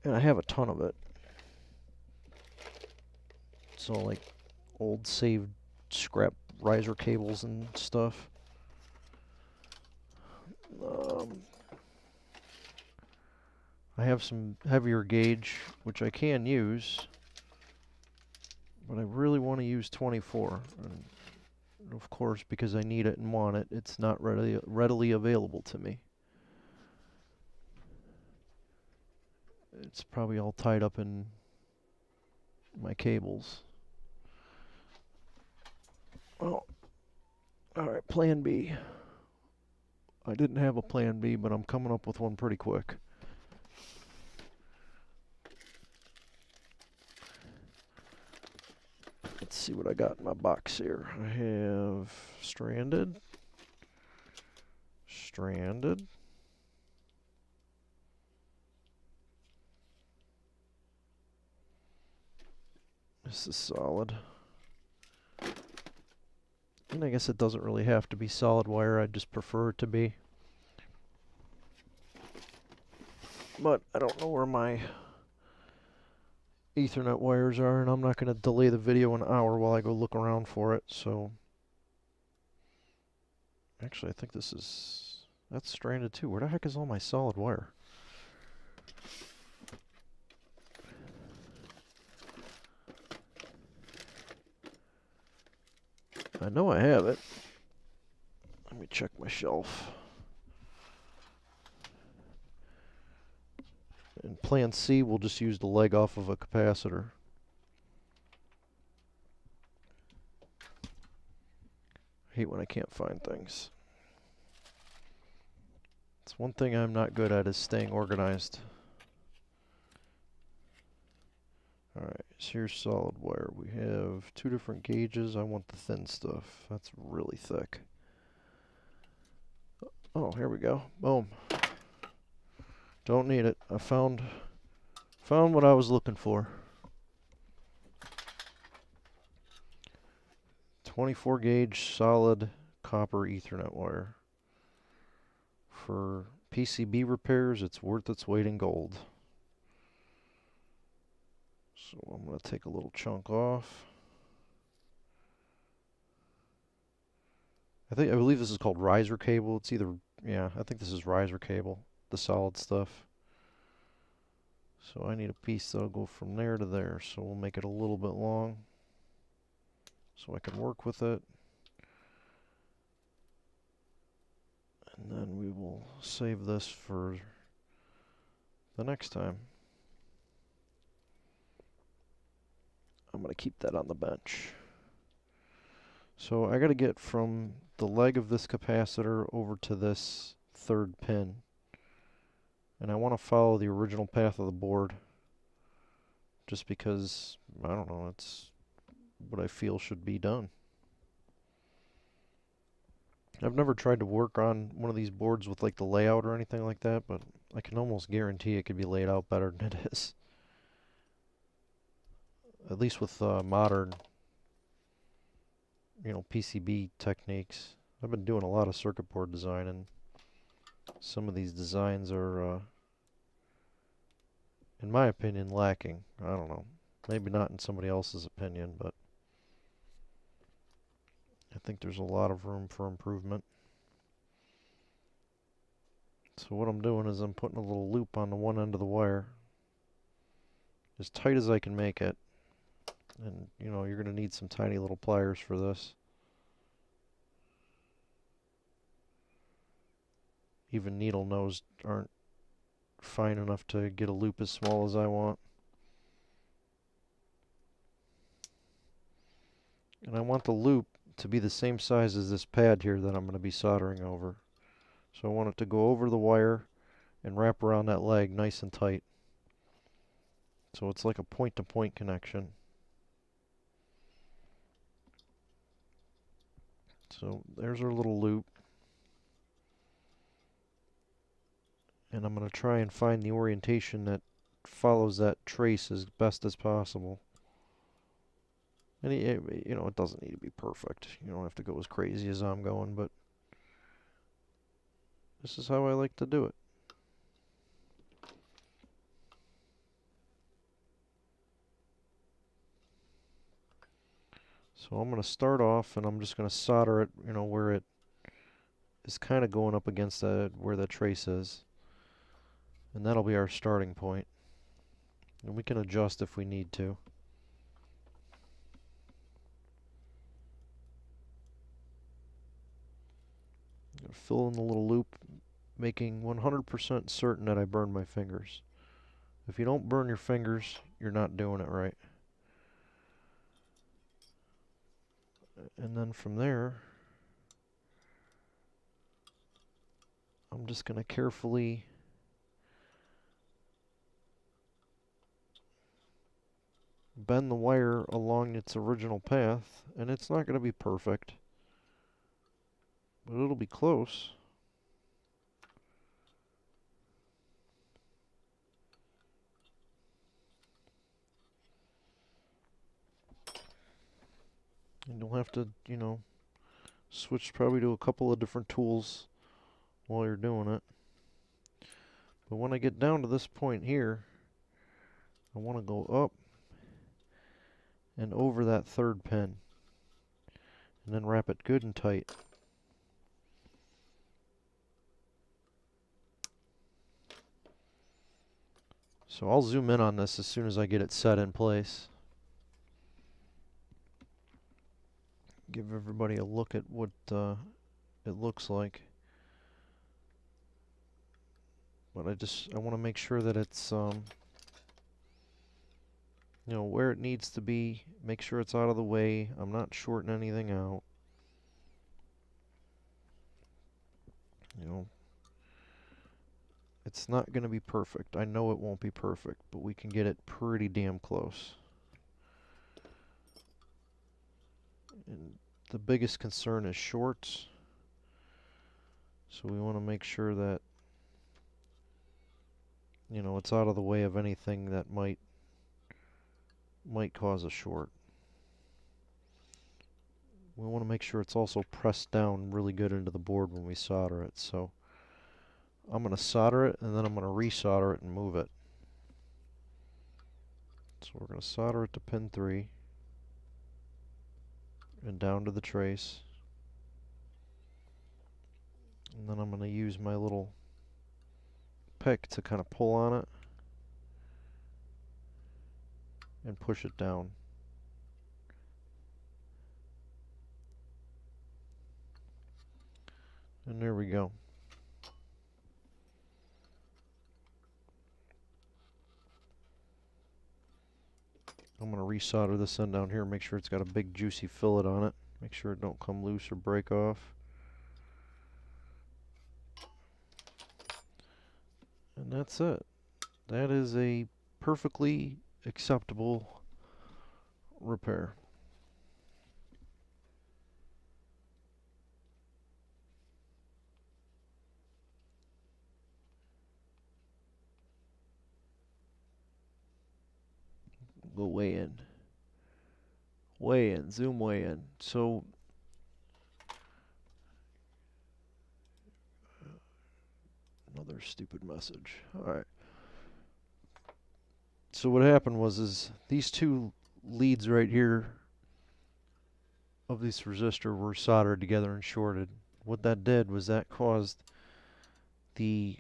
Speaker 1: And I have a ton of it. So like old saved scrap riser cables and stuff. I have some heavier gauge, which I can use, but I really want to use 24. And of course, because I need it and want it, it's not readily available to me. It's probably all tied up in my cables. Well, alright, plan B. I didn't have a plan B, but I'm coming up with one pretty quick. Let's see what I got in my box here. I have stranded. This is solid. And I guess it doesn't really have to be solid wire, I just prefer it to be. But I don't know where my Ethernet wires are, and I'm not going to delay the video an hour while I go look around for it, so... Actually, I think this is... That's stranded too. Where the heck is all my solid wire? I know I have it. Let me check my shelf. In plan C, we'll just use the leg off of a capacitor. I hate when I can't find things. It's one thing I'm not good at is staying organized. Alright, so here's solid wire. We have two different gauges. I want the thin stuff. That's really thick. Oh, here we go. Boom. Don't need it. I found what I was looking for. 24 gauge solid copper Ethernet wire. For PCB repairs, it's worth its weight in gold. So I'm going to take a little chunk off. I believe this is called riser cable. It's either, yeah, I think this is riser cable, the solid stuff. So I need a piece that'll go from there to there. So we'll make it a little bit long so I can work with it. And then we will save this for the next time. I'm going to keep that on the bench. So I got to get from the leg of this capacitor over to this third pin. And I want to follow the original path of the board. Just because, I don't know, it's what I feel should be done. I've never tried to work on one of these boards with like the layout or anything like that, but I can almost guarantee it could be laid out better than it is. At least with modern, you know, PCB techniques. I've been doing a lot of circuit board design, and some of these designs are, in my opinion, lacking. I don't know. Maybe not in somebody else's opinion, but I think there's a lot of room for improvement. So what I'm doing is I'm putting a little loop on the one end of the wire, as tight as I can make it. And, you know, you're going to need some tiny little pliers for this. Even needle nose aren't fine enough to get a loop as small as I want. And I want the loop to be the same size as this pad here that I'm going to be soldering over. So I want it to go over the wire and wrap around that leg nice and tight. So it's like a point-to-point connection. So there's our little loop. And I'm going to try and find the orientation that follows that trace as best as possible. And you know, it doesn't need to be perfect. You don't have to go as crazy as I'm going, but this is how I like to do it. So I'm going to start off and I'm just going to solder it, you know, where it is kind of going up against where the trace is. And that'll be our starting point. And we can adjust if we need to. Fill in the little loop, making 100% certain that I burn my fingers. If you don't burn your fingers, you're not doing it right. And then from there, I'm just going to carefully bend the wire along its original path, and it's not going to be perfect, but it'll be close. And you'll have to, you know, switch probably to a couple of different tools while you're doing it. But when I get down to this point here, I want to go up and over that third pin, and then wrap it good and tight. So I'll zoom in on this as soon as I get it set in place. Give everybody a look at what it looks like. But I want to make sure that it's you know, where it needs to be. Make sure it's out of the way. I'm not shorting anything out. You know, it's not going to be perfect. I know it won't be perfect, but we can get it pretty damn close. And the biggest concern is shorts. So we want to make sure that, you know, it's out of the way of anything that might cause a short. We want to make sure it's also pressed down really good into the board when we solder it. So I'm going to solder it, and then I'm going to resolder it and move it. So we're going to solder it to pin 3 and down to the trace. And then I'm going to use my little pick to kind of pull on it and push it down. And there we go. I'm going to resolder this end down here, make sure it's got a big juicy fillet on it. Make sure it don't come loose or break off. And that's it. That is a perfectly acceptable repair. Go way in, zoom way in. So another stupid message. All right. So what happened was these two leads right here of this resistor were soldered together and shorted. What that did was that caused the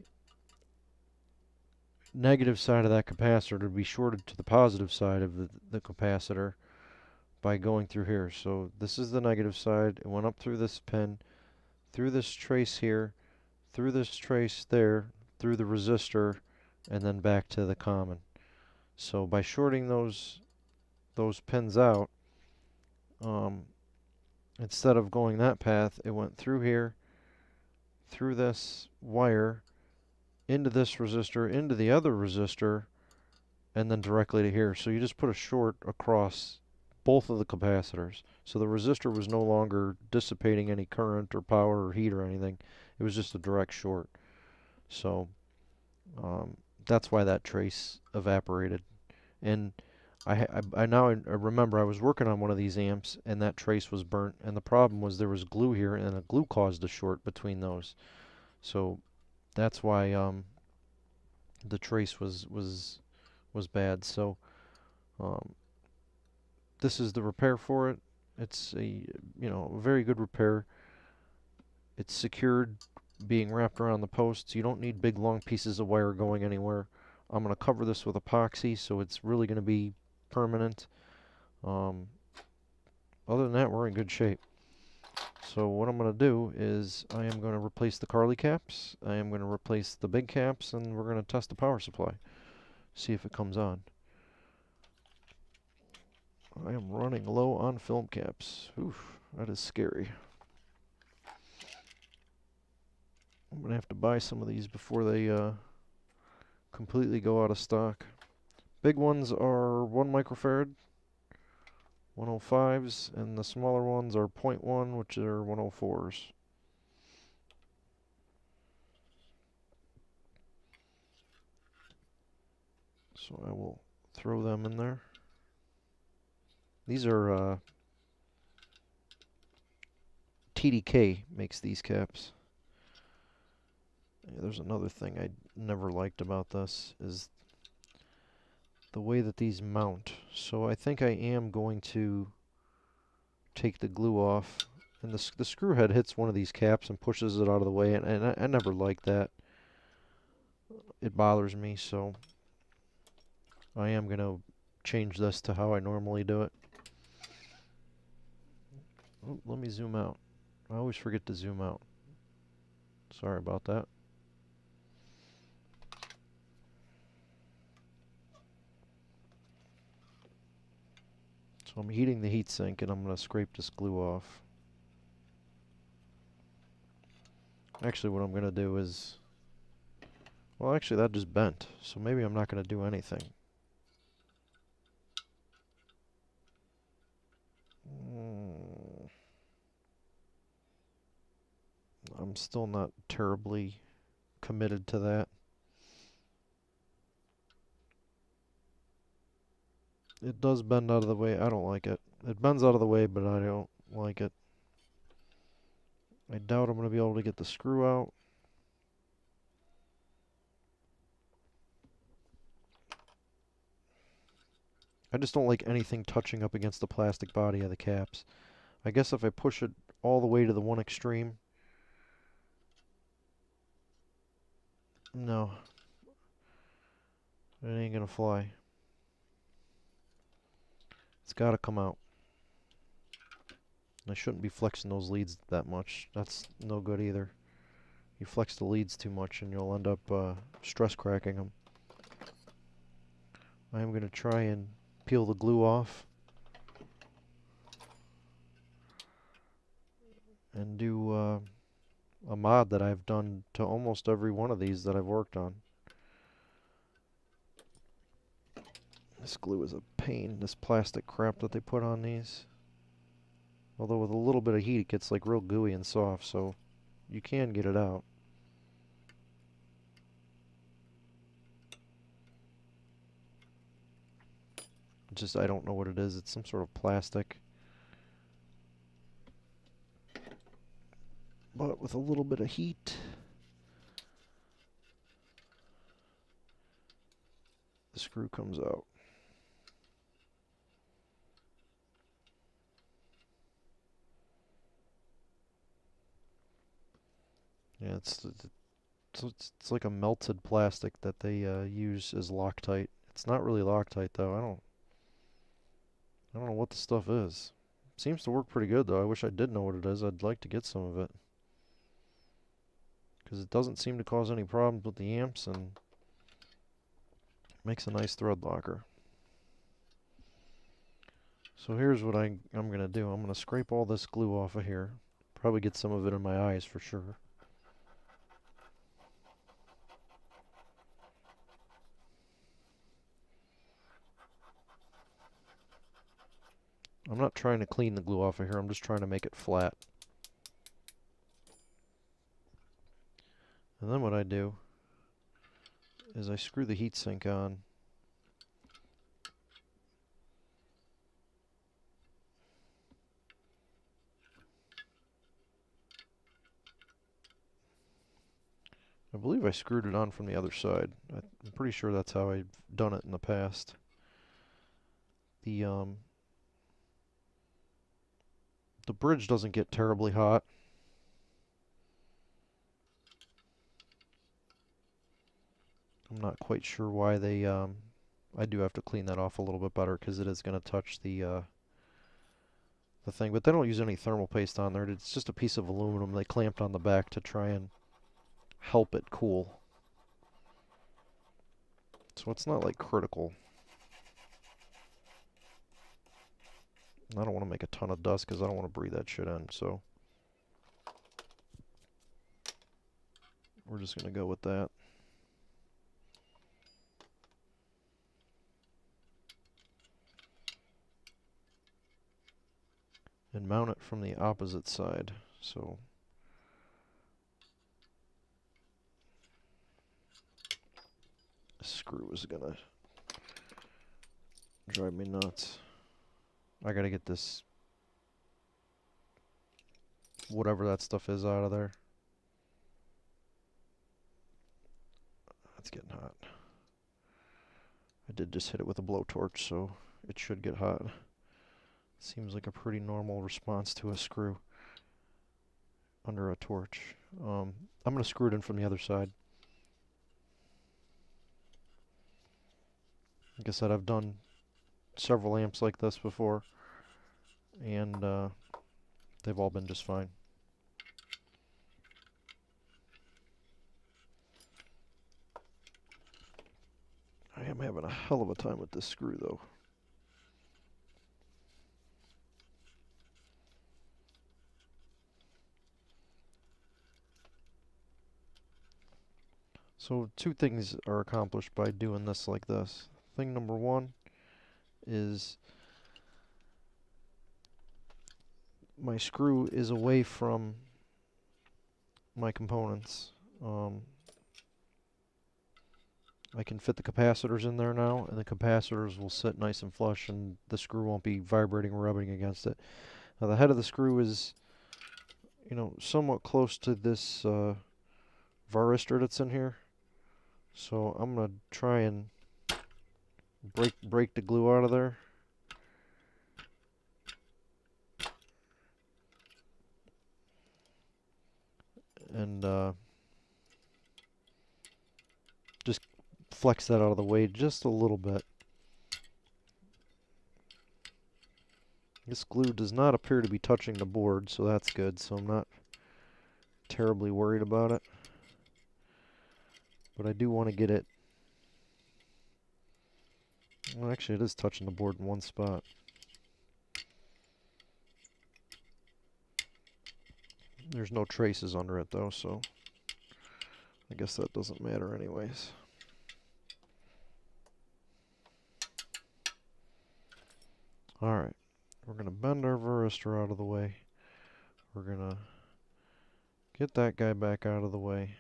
Speaker 1: negative side of that capacitor to be shorted to the positive side of the capacitor, by going through here. So this is the negative side. It went up through this pin, through this trace here, through this trace there, through the resistor, and then back to the common. So by shorting those pins out, instead of going that path, it went through here, through this wire, into this resistor, into the other resistor, and then directly to here. So you just put a short across both of the capacitors. So the resistor was no longer dissipating any current or power or heat or anything. It was just a direct short. So that's why that trace evaporated. And I now remember I was working on one of these amps and that trace was burnt, and the problem was there was glue here and the glue caused a short between those. So that's why the trace was bad. So this is the repair for it. It's a very good repair. It's secured, being wrapped around the posts. You don't need big long pieces of wire going anywhere. I'm going to cover this with epoxy, so it's really going to be permanent. Other than that, we're in good shape. So what I'm going to do is I am going to replace the Carly caps, I am going to replace the big caps, and we're going to test the power supply. See if it comes on. I am running low on film caps. Oof, that is scary. I'm going to have to buy some of these before they completely go out of stock. Big ones are 1 microfarad, 105s, and the smaller ones are 0.1, which are 104s. So I will throw them in there. These are TDK makes these caps. Yeah, there's another thing I never liked about this is the way that these mount. So I think I am going to take the glue off, and the screw head hits one of these caps and pushes it out of the way, and I never like that. It bothers me, so I am going to change this to how I normally do it. Oh, let me zoom out. I always forget to zoom out. Sorry about that. So I'm heating the heatsink, and I'm going to scrape this glue off. Actually, what I'm going to do is... Well, actually, that just bent, so maybe I'm not going to do anything. I'm still not terribly committed to that. It does bend out of the way. I don't like it. It bends out of the way, but I don't like it. I doubt I'm going to be able to get the screw out. I just don't like anything touching up against the plastic body of the caps. I guess if I push it all the way to the one extreme... No. It ain't going to fly. It's got to come out. I shouldn't be flexing those leads that much. That's no good either. You flex the leads too much and you'll end up stress cracking them. I am going to try and peel the glue off and do a mod that I've done to almost every one of these that I've worked on. This glue is a pain, this plastic crap that they put on these. Although with a little bit of heat it gets like real gooey and soft, so you can get it out. Just I don't know what it is. It's some sort of plastic. But with a little bit of heat, the screw comes out. Yeah, it's like a melted plastic that they use as Loctite. It's not really Loctite though. I don't know what the stuff is. Seems to work pretty good though. I wish I did know what it is. I'd like to get some of it. Because it doesn't seem to cause any problems with the amps and makes a nice thread locker. So here's what I'm going to do. I'm going to scrape all this glue off of here. Probably get some of it in my eyes for sure. I'm not trying to clean the glue off of here, I'm just trying to make it flat. And then what I do is I screw the heatsink on. I believe I screwed it on from the other side. I'm pretty sure that's how I've done it in the past. The bridge doesn't get terribly hot. I'm not quite sure why they, I do have to clean that off a little bit better because it is going to touch the thing. But they don't use any thermal paste on there. It's just a piece of aluminum they clamped on the back to try and help it cool. So it's not like critical. I don't want to make a ton of dust because I don't want to breathe that shit in, so we're just going to go with that. And mount it from the opposite side. So this screw is going to drive me nuts. I got to get this, whatever that stuff is, out of there. It's getting hot. I did just hit it with a blowtorch, so it should get hot. Seems like a pretty normal response to a screw under a torch. I'm going to screw it in from the other side. Like I said, I've done several amps like this before, and they've all been just fine. I am having a hell of a time with this screw though. So two things are accomplished by doing this like this. Thing number one is my screw is away from my components. I can fit the capacitors in there now, and the capacitors will sit nice and flush, and the screw won't be vibrating or rubbing against it. Now the head of the screw is, you know, somewhat close to this varistor that's in here. So I'm gonna try and break the glue out of there. And just flex that out of the way just a little bit. This glue does not appear to be touching the board, so that's good, so I'm not terribly worried about it. But I do want to get it... Well, actually it is touching the board in one spot. There's no traces under it though, so I guess that doesn't matter anyways. Alright, we're going to bend our varistor out of the way. We're going to get that guy back out of the way.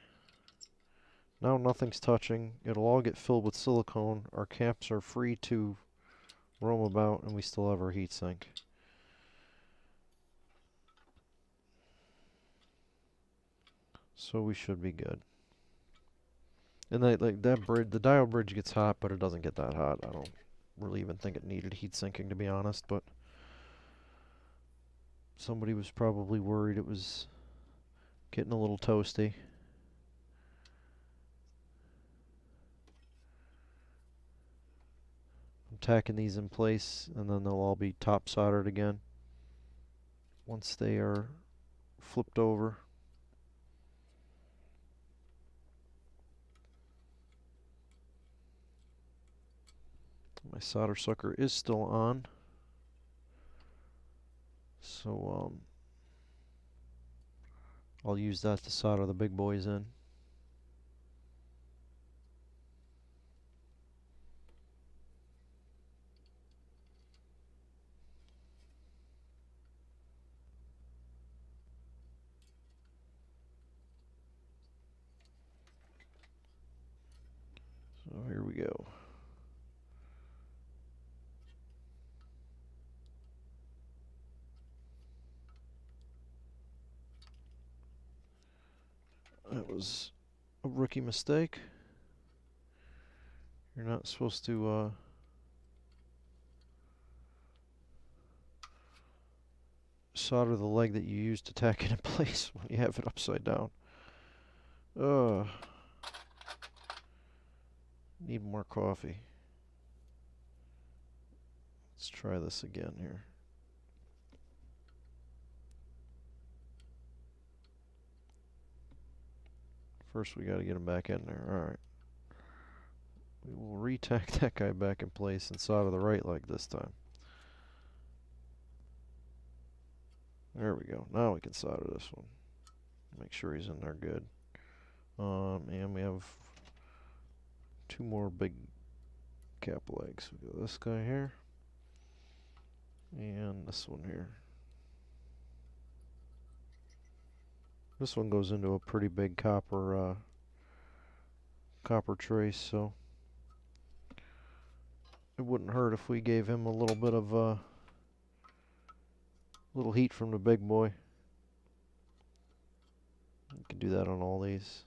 Speaker 1: Now nothing's touching. It'll all get filled with silicone. Our caps are free to roam about, and we still have our heatsink. So we should be good. And the dial bridge gets hot, but it doesn't get that hot. I don't really even think it needed heat sinking, to be honest, but somebody was probably worried it was getting a little toasty. I'm tacking these in place, and then they'll all be top soldered again once they are flipped over. My solder sucker is still on, so I'll use that to solder the big boys in. So here we go. That was a rookie mistake. You're not supposed to solder the leg that you use to tack it in place when you have it upside down. Need more coffee. Let's try this again here. First we got to get him back in there. Alright. We will re-tack that guy back in place and solder the right leg this time. There we go. Now we can solder this one. Make sure he's in there good. And we have two more big cap legs. We got this guy here. And this one here. This one goes into a pretty big copper trace, so it wouldn't hurt if we gave him a little bit of little heat from the big boy. You can do that on all these.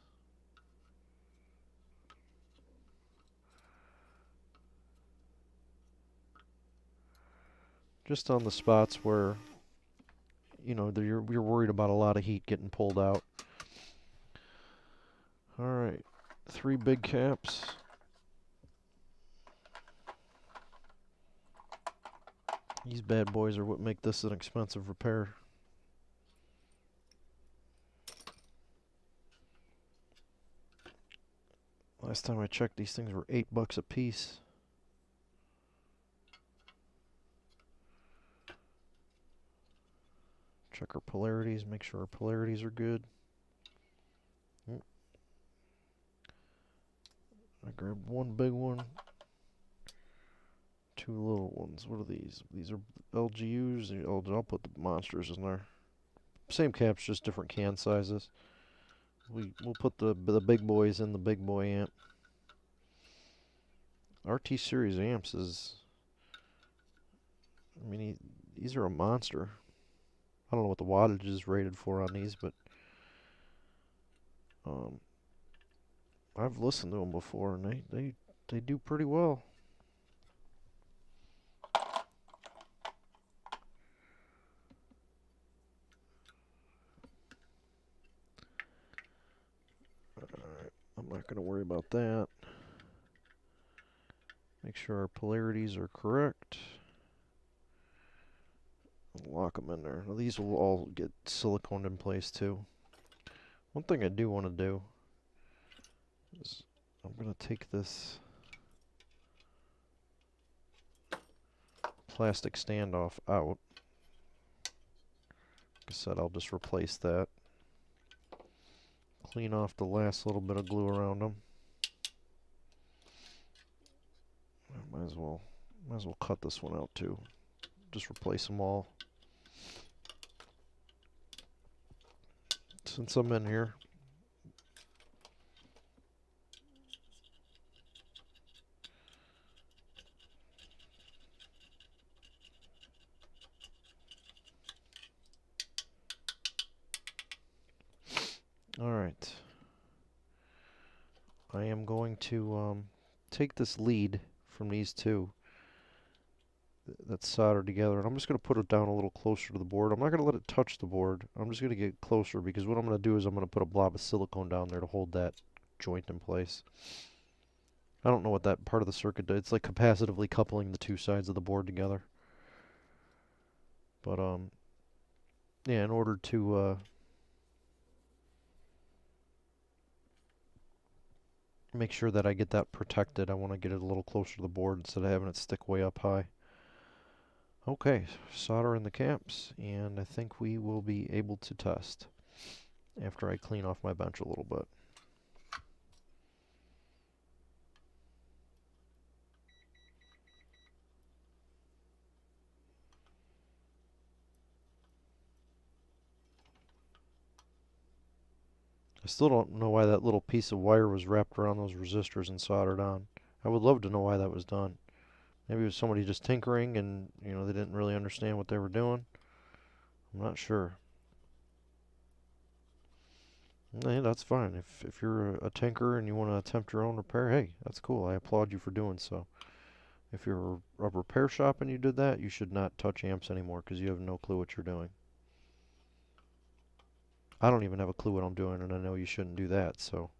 Speaker 1: Just on the spots where, you know, you're worried about a lot of heat getting pulled out. Alright, 3 big caps. These bad boys are what make this an expensive repair. Last time I checked, these things were $8 a piece. Check our polarities, make sure our polarities are good. I grabbed one big one, 2 little ones. What are these? These are LGUs. I'll put the monsters in there. Same caps, just different can sizes. We'll put the big boys in the big boy amp. RT series amps is, I mean, these are a monster. I don't know what the wattage is rated for on these, but I've listened to them before, and they do pretty well. Alright, I'm not going to worry about that. Make sure our polarities are correct. Lock them in there. Now these will all get siliconed in place too. One thing I do want to do is I'm going to take this plastic standoff out. Like I said, I'll just replace that. Clean off the last little bit of glue around them. Might as well cut this one out too. Just replace them all. Since I'm in here, alright, I am going to take this lead from these two that's soldered together, and I'm just going to put it down a little closer to the board. I'm not going to let it touch the board. I'm just going to get closer, because what I'm going to do is I'm going to put a blob of silicone down there to hold that joint in place. I don't know what that part of the circuit does. It's like capacitively coupling the two sides of the board together. But yeah, in order to make sure that I get that protected, I want to get it a little closer to the board instead of having it stick way up high. Okay, solder in the caps, and I think we will be able to test after I clean off my bench a little bit. I still don't know why that little piece of wire was wrapped around those resistors and soldered on. I would love to know why that was done. Maybe it was somebody just tinkering and, you know, they didn't really understand what they were doing. I'm not sure. Yeah, that's fine. If you're a tinkerer and you want to attempt your own repair, hey, that's cool. I applaud you for doing so. If you're a repair shop and you did that, you should not touch amps anymore because you have no clue what you're doing. I don't even have a clue what I'm doing, and I know you shouldn't do that, so.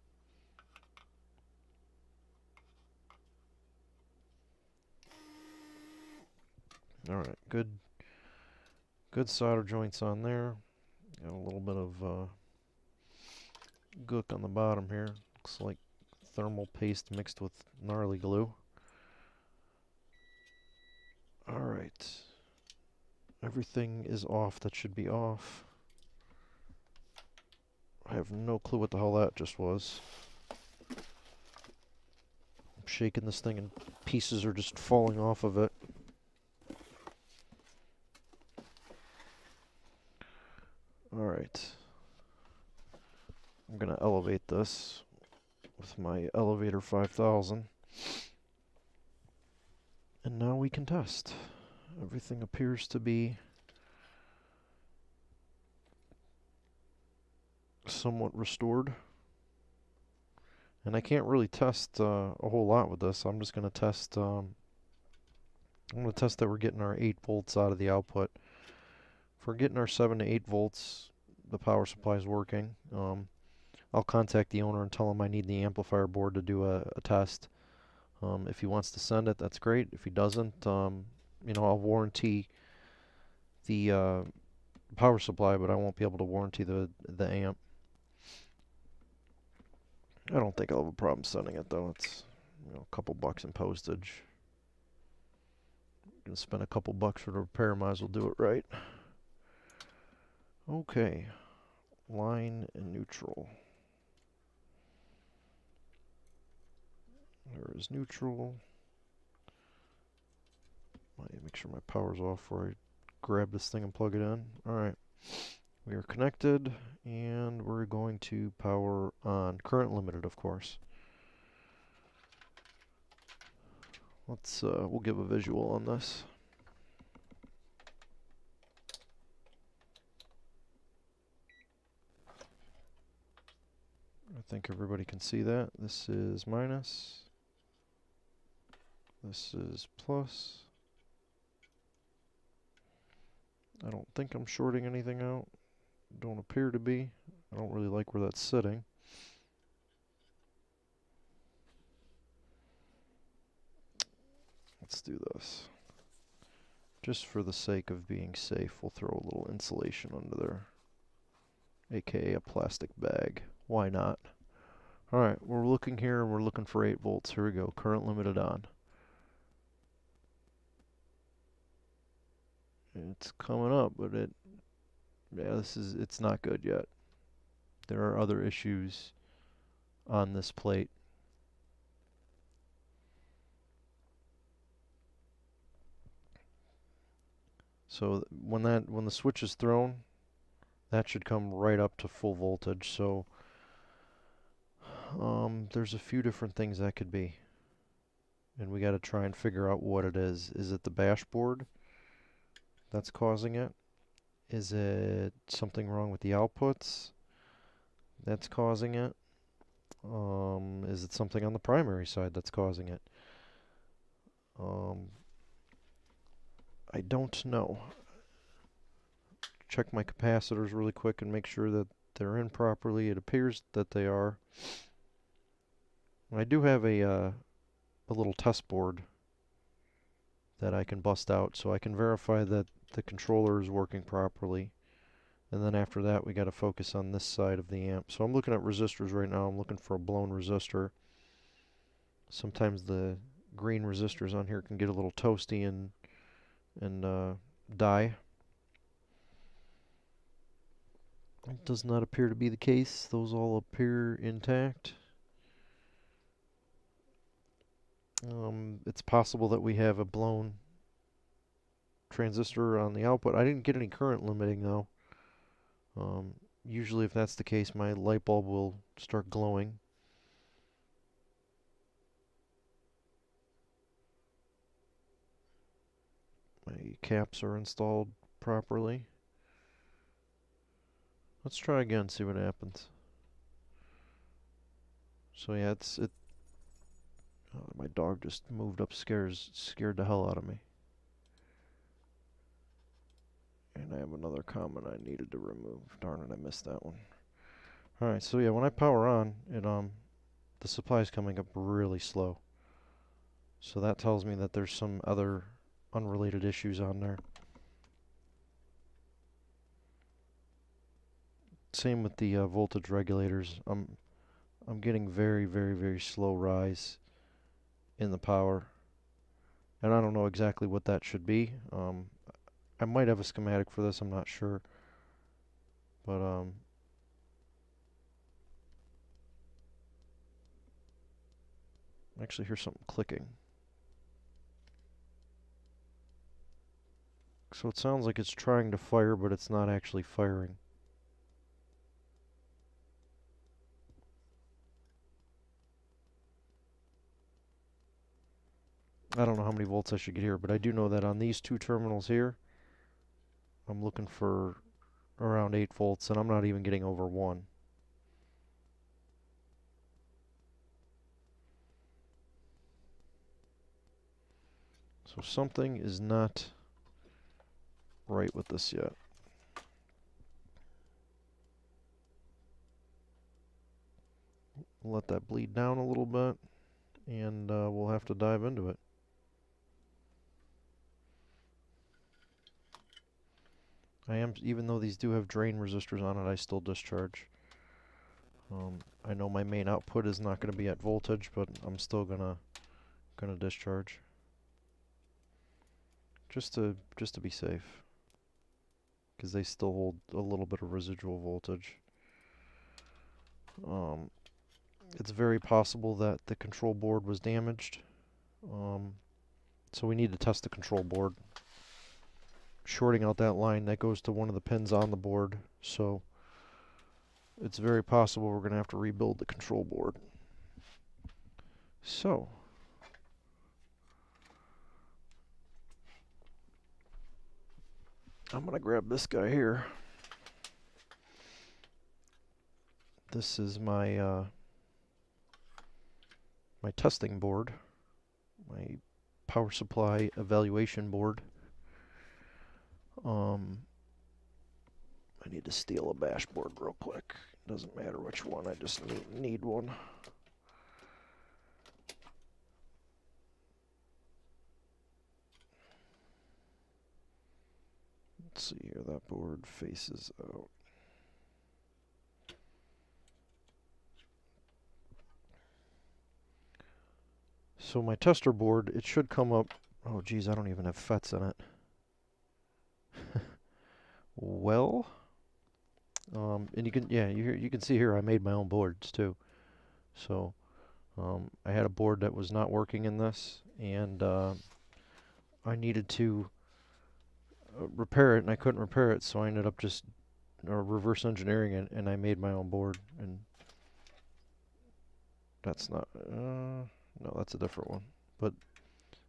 Speaker 1: Alright, good solder joints on there. Got a little bit of gook on the bottom here. Looks like thermal paste mixed with gnarly glue. Alright. Everything is off that should be off. I have no clue what the hell that just was. I'm shaking this thing and pieces are just falling off of it. Alright. I'm going to elevate this with my Elevator 5000. And now we can test. Everything appears to be somewhat restored. And I can't really test a whole lot with this. I'm just going to test I'm going to test that we're getting our 8 volts out of the output. If we're getting our 7 to 8 volts, the power supply is working. I'll contact the owner and tell him I need the amplifier board to do a test. If he wants to send it, that's great. If he doesn't, you know, I'll warranty the power supply, but I won't be able to warranty the amp. I don't think I'll have a problem sending it though. It's, you know, a couple bucks in postage. Gonna spend a couple bucks for the repair, might as well do it right. Okay, line and neutral. There is neutral. Make sure my power's off before I grab this thing and plug it in. Alright, we are connected and we're going to power on. Current limited, of course. Let's we'll give a visual on this. I think everybody can see that. This is minus. This is plus. I don't think I'm shorting anything out. Don't appear to be. I don't really like where that's sitting. Let's do this. Just for the sake of being safe, we'll throw a little insulation under there, aka a plastic bag. Why not? Alright, we're looking here and we're looking for 8 volts. Here we go. Current limited on. It's coming up, but it's not good yet. There are other issues on this plate. So when the switch is thrown, that should come right up to full voltage. So there's a few different things that could be, and we got to try and figure out what it is. Is it the bash board that's causing it? Is it something wrong with the outputs that's causing it? Is it something on the primary side that's causing it? I don't know. Check my capacitors really quick and make sure that they're in properly. It appears that they are. I do have a a little test board that I can bust out so I can verify that the controller is working properly. And then after that, we got to focus on this side of the amp. So I'm looking at resistors right now. I'm looking for a blown resistor. Sometimes the green resistors on here can get a little toasty and die. It does not appear to be the case. Those all appear intact. It's possible that we have a blown transistor on the output. I didn't get any current limiting though. Usually if that's the case, my light bulb will start glowing. My caps are installed properly. Let's try again, see what happens. So yeah, my dog just moved upstairs, scared the hell out of me. And I have another comment I needed to remove. Darn it, I missed that one. Alright, so yeah, when I power on, the supply is coming up really slow. So that tells me that there's some other unrelated issues on there. Same with the voltage regulators. I'm getting very, very, very slow rise in the power. And I don't know exactly what that should be. I might have a schematic for this, I'm not sure. But I actually hear something clicking. So it sounds like it's trying to fire, but it's not actually firing. I don't know how many volts I should get here, but I do know that on these two terminals here, I'm looking for around 8 volts, and I'm not even getting over 1. So something is not right with this yet. Let that bleed down a little bit, and we'll have to dive into it. Even though these do have drain resistors on it, I still discharge. I know my main output is not going to be at voltage, but I'm still gonna discharge, just to be safe, because they still hold a little bit of residual voltage. It's very possible that the control board was damaged, so we need to test the control board. Shorting out that line that goes to one of the pins on the board, so it's very possible we're going to have to rebuild the control board. So I'm going to grab this guy here. This is my my testing board, my power supply evaluation board. I need to steal a bash board real quick. Doesn't matter which one, I just need one. Let's see here, that board faces out. So my tester board, it should come up. Oh geez, I don't even have FETs in it. Well, and you can see here I made my own boards too. So I had a board that was not working in this, and I needed to repair it, and I couldn't repair it, so I ended up just reverse engineering it, and I made my own board. And that's not no, that's a different one, but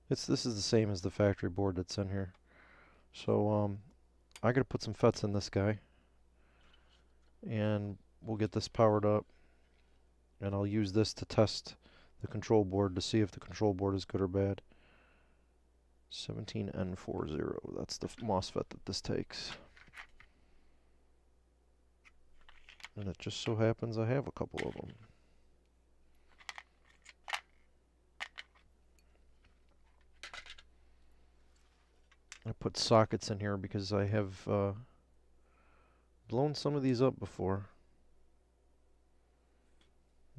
Speaker 1: this is the same as the factory board that's in here. So I gotta put some FETs in this guy, and we'll get this powered up, and I'll use this to test the control board to see if the control board is good or bad. 17N40, that's the MOSFET that this takes. And it just so happens I have a couple of them. I put sockets in here because I have blown some of these up before.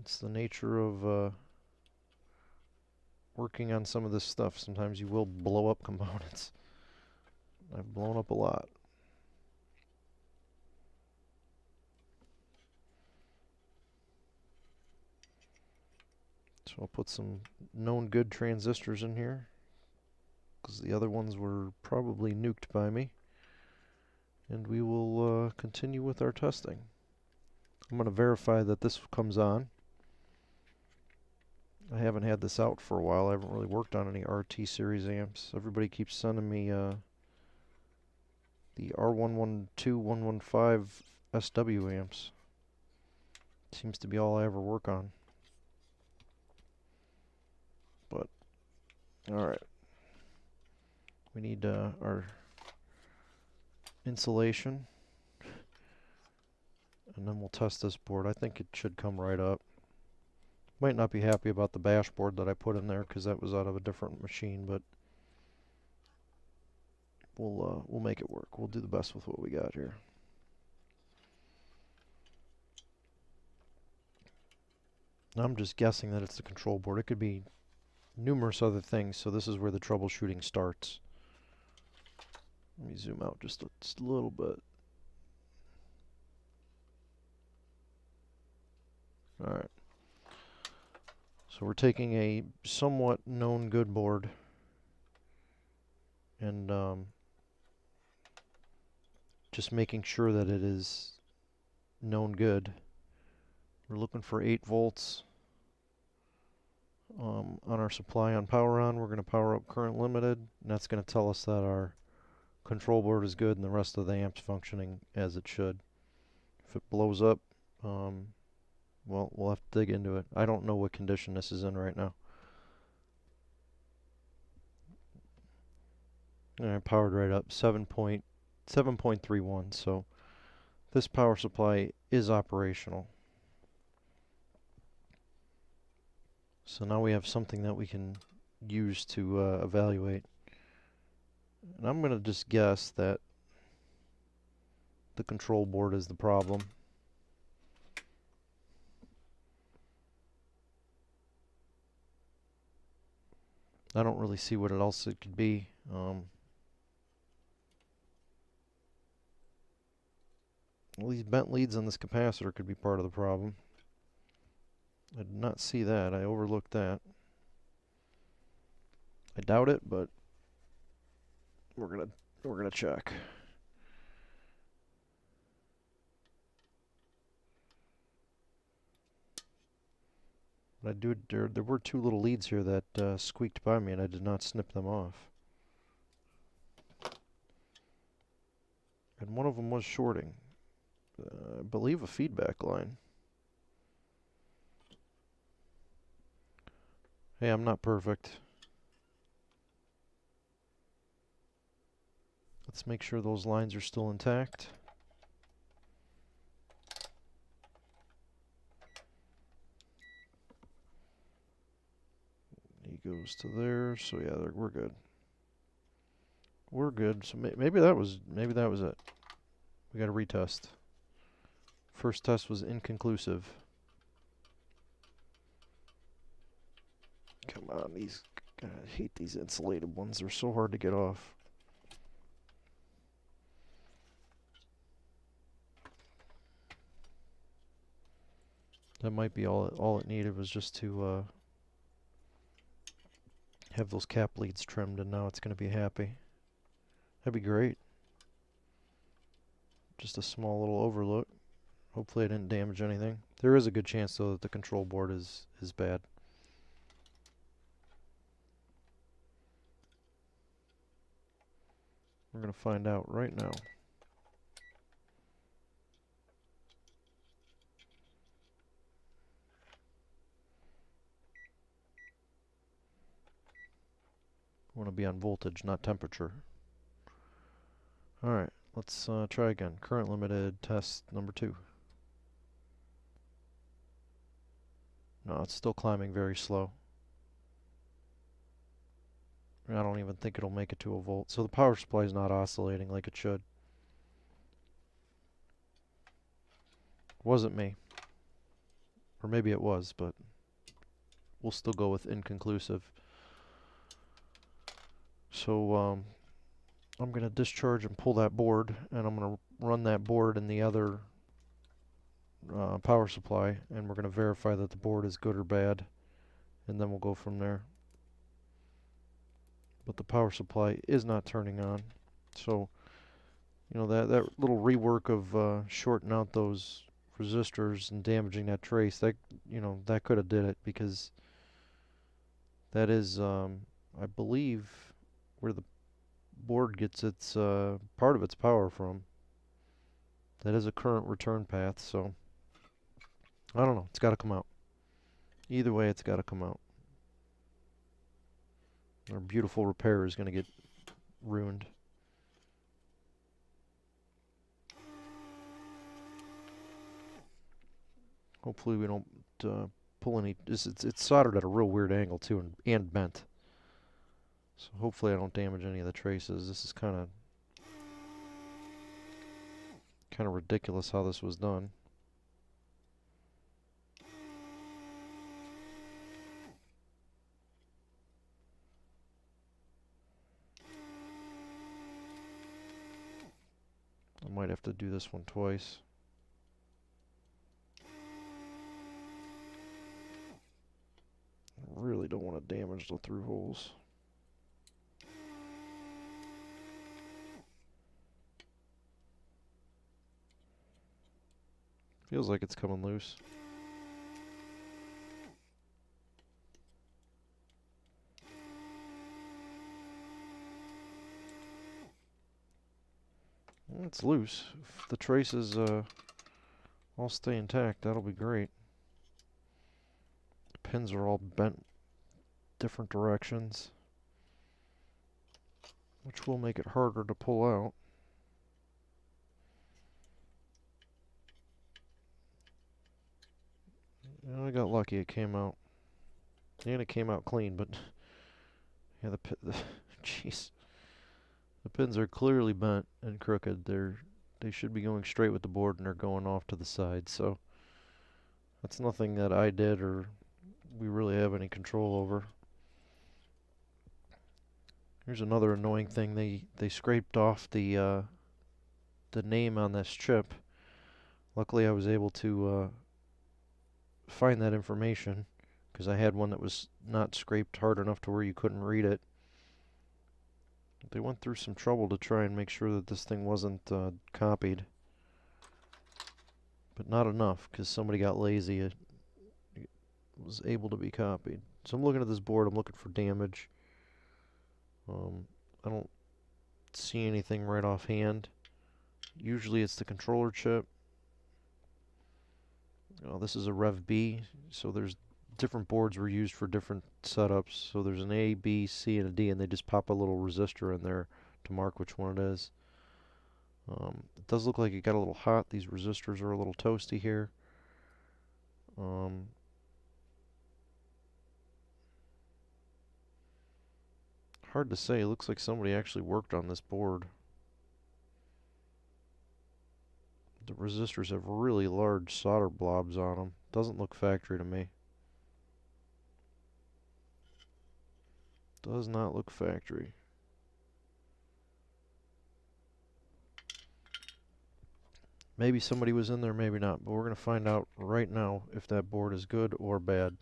Speaker 1: It's the nature of working on some of this stuff. Sometimes you will blow up components. I've blown up a lot. So I'll put some known good transistors in here, because the other ones were probably nuked by me. And we will continue with our testing. I'm going to verify that this comes on. I haven't had this out for a while. I haven't really worked on any RT series amps. Everybody keeps sending me the R112, 115 SW amps. Seems to be all I ever work on. But, alright. We need our insulation. And then we'll test this board. I think it should come right up. Might not be happy about the bash board that I put in there because that was out of a different machine, but we'll make it work. We'll do the best with what we got here. I'm just guessing that it's the control board. It could be numerous other things, so this is where the troubleshooting starts. Let me zoom out just a little bit. Alright. So we're taking a somewhat known good board and just making sure that it is known good. We're looking for 8 volts on our supply on power on. We're going to power up current limited, and that's going to tell us that our control board is good and the rest of the amp's functioning as it should. If it blows up, well, we'll have to dig into it. I don't know what condition this is in right now. And I powered right up, 7.31, so this power supply is operational. So now we have something that we can use to evaluate. And I'm going to just guess that the control board is the problem. I don't really see what else it could be. Well, these bent leads on this capacitor could be part of the problem. I did not see that. I overlooked that. I doubt it, but we're gonna check. But there were 2 little leads here that squeaked by me, and I did not snip them off. And one of them was shorting. I believe a feedback line. Hey, I'm not perfect. Let's make sure those lines are still intact. He goes to there, so yeah, we're good. We're good. So maybe that was it. We got to retest. First test was inconclusive. Come on, I hate these insulated ones. They're so hard to get off. That might be all it needed was just to have those cap leads trimmed, and now it's going to be happy. That'd be great. Just a small little overlook. Hopefully I didn't damage anything. There is a good chance though that the control board is bad. We're going to find out right now. We want to be on voltage, not temperature. Alright, let's try again. Current limited test number 2. No, it's still climbing very slow. I don't even think it'll make it to a volt. So the power supply is not oscillating like it should. Wasn't me. Or maybe it was, but we'll still go with inconclusive. So I'm going to discharge and pull that board, and I'm going to run that board in the other power supply, and we're going to verify that the board is good or bad, and then we'll go from there. But the power supply is not turning on, so you know that little rework of shorting out those resistors and damaging that trace, that that could have did it, because that is I believe where the board gets its part of its power from. That is a current return path, so I don't know. It's got to come out. Either way, it's got to come out. Our beautiful repair is going to get ruined. Hopefully we don't pull any. It's soldered at a real weird angle too, and bent. So hopefully I don't damage any of the traces. This is kind of ridiculous how this was done. I might have to do this one twice. I really don't want to damage the through holes. Feels like it's coming loose. Well, it's loose. If the traces all stay intact, that'll be great. The pins are all bent different directions, which will make it harder to pull out. I got lucky, it came out. And it came out clean, but yeah, jeez. The pins are clearly bent and crooked. They should be going straight with the board, and they're going off to the side, so that's nothing that I did or we really have any control over. Here's another annoying thing. They scraped off the name on this chip. Luckily I was able to find that information, because I had one that was not scraped hard enough to where you couldn't read it. They went through some trouble to try and make sure that this thing wasn't copied, but not enough, because somebody got lazy. It was able to be copied. So I'm looking at this board, I'm looking for damage. I don't see anything right offhand. Usually it's the controller chip. This is a Rev B, so there's different boards were used for different setups. So there's an A, B, C, and a D, and they just pop a little resistor in there to mark which one it is. It does look like it got a little hot. These resistors are a little toasty here. Hard to say. It looks like somebody actually worked on this board. The resistors have really large solder blobs on them. Doesn't look factory to me. Does not look factory. Maybe somebody was in there, maybe not. But we're going to find out right now if that board is good or bad.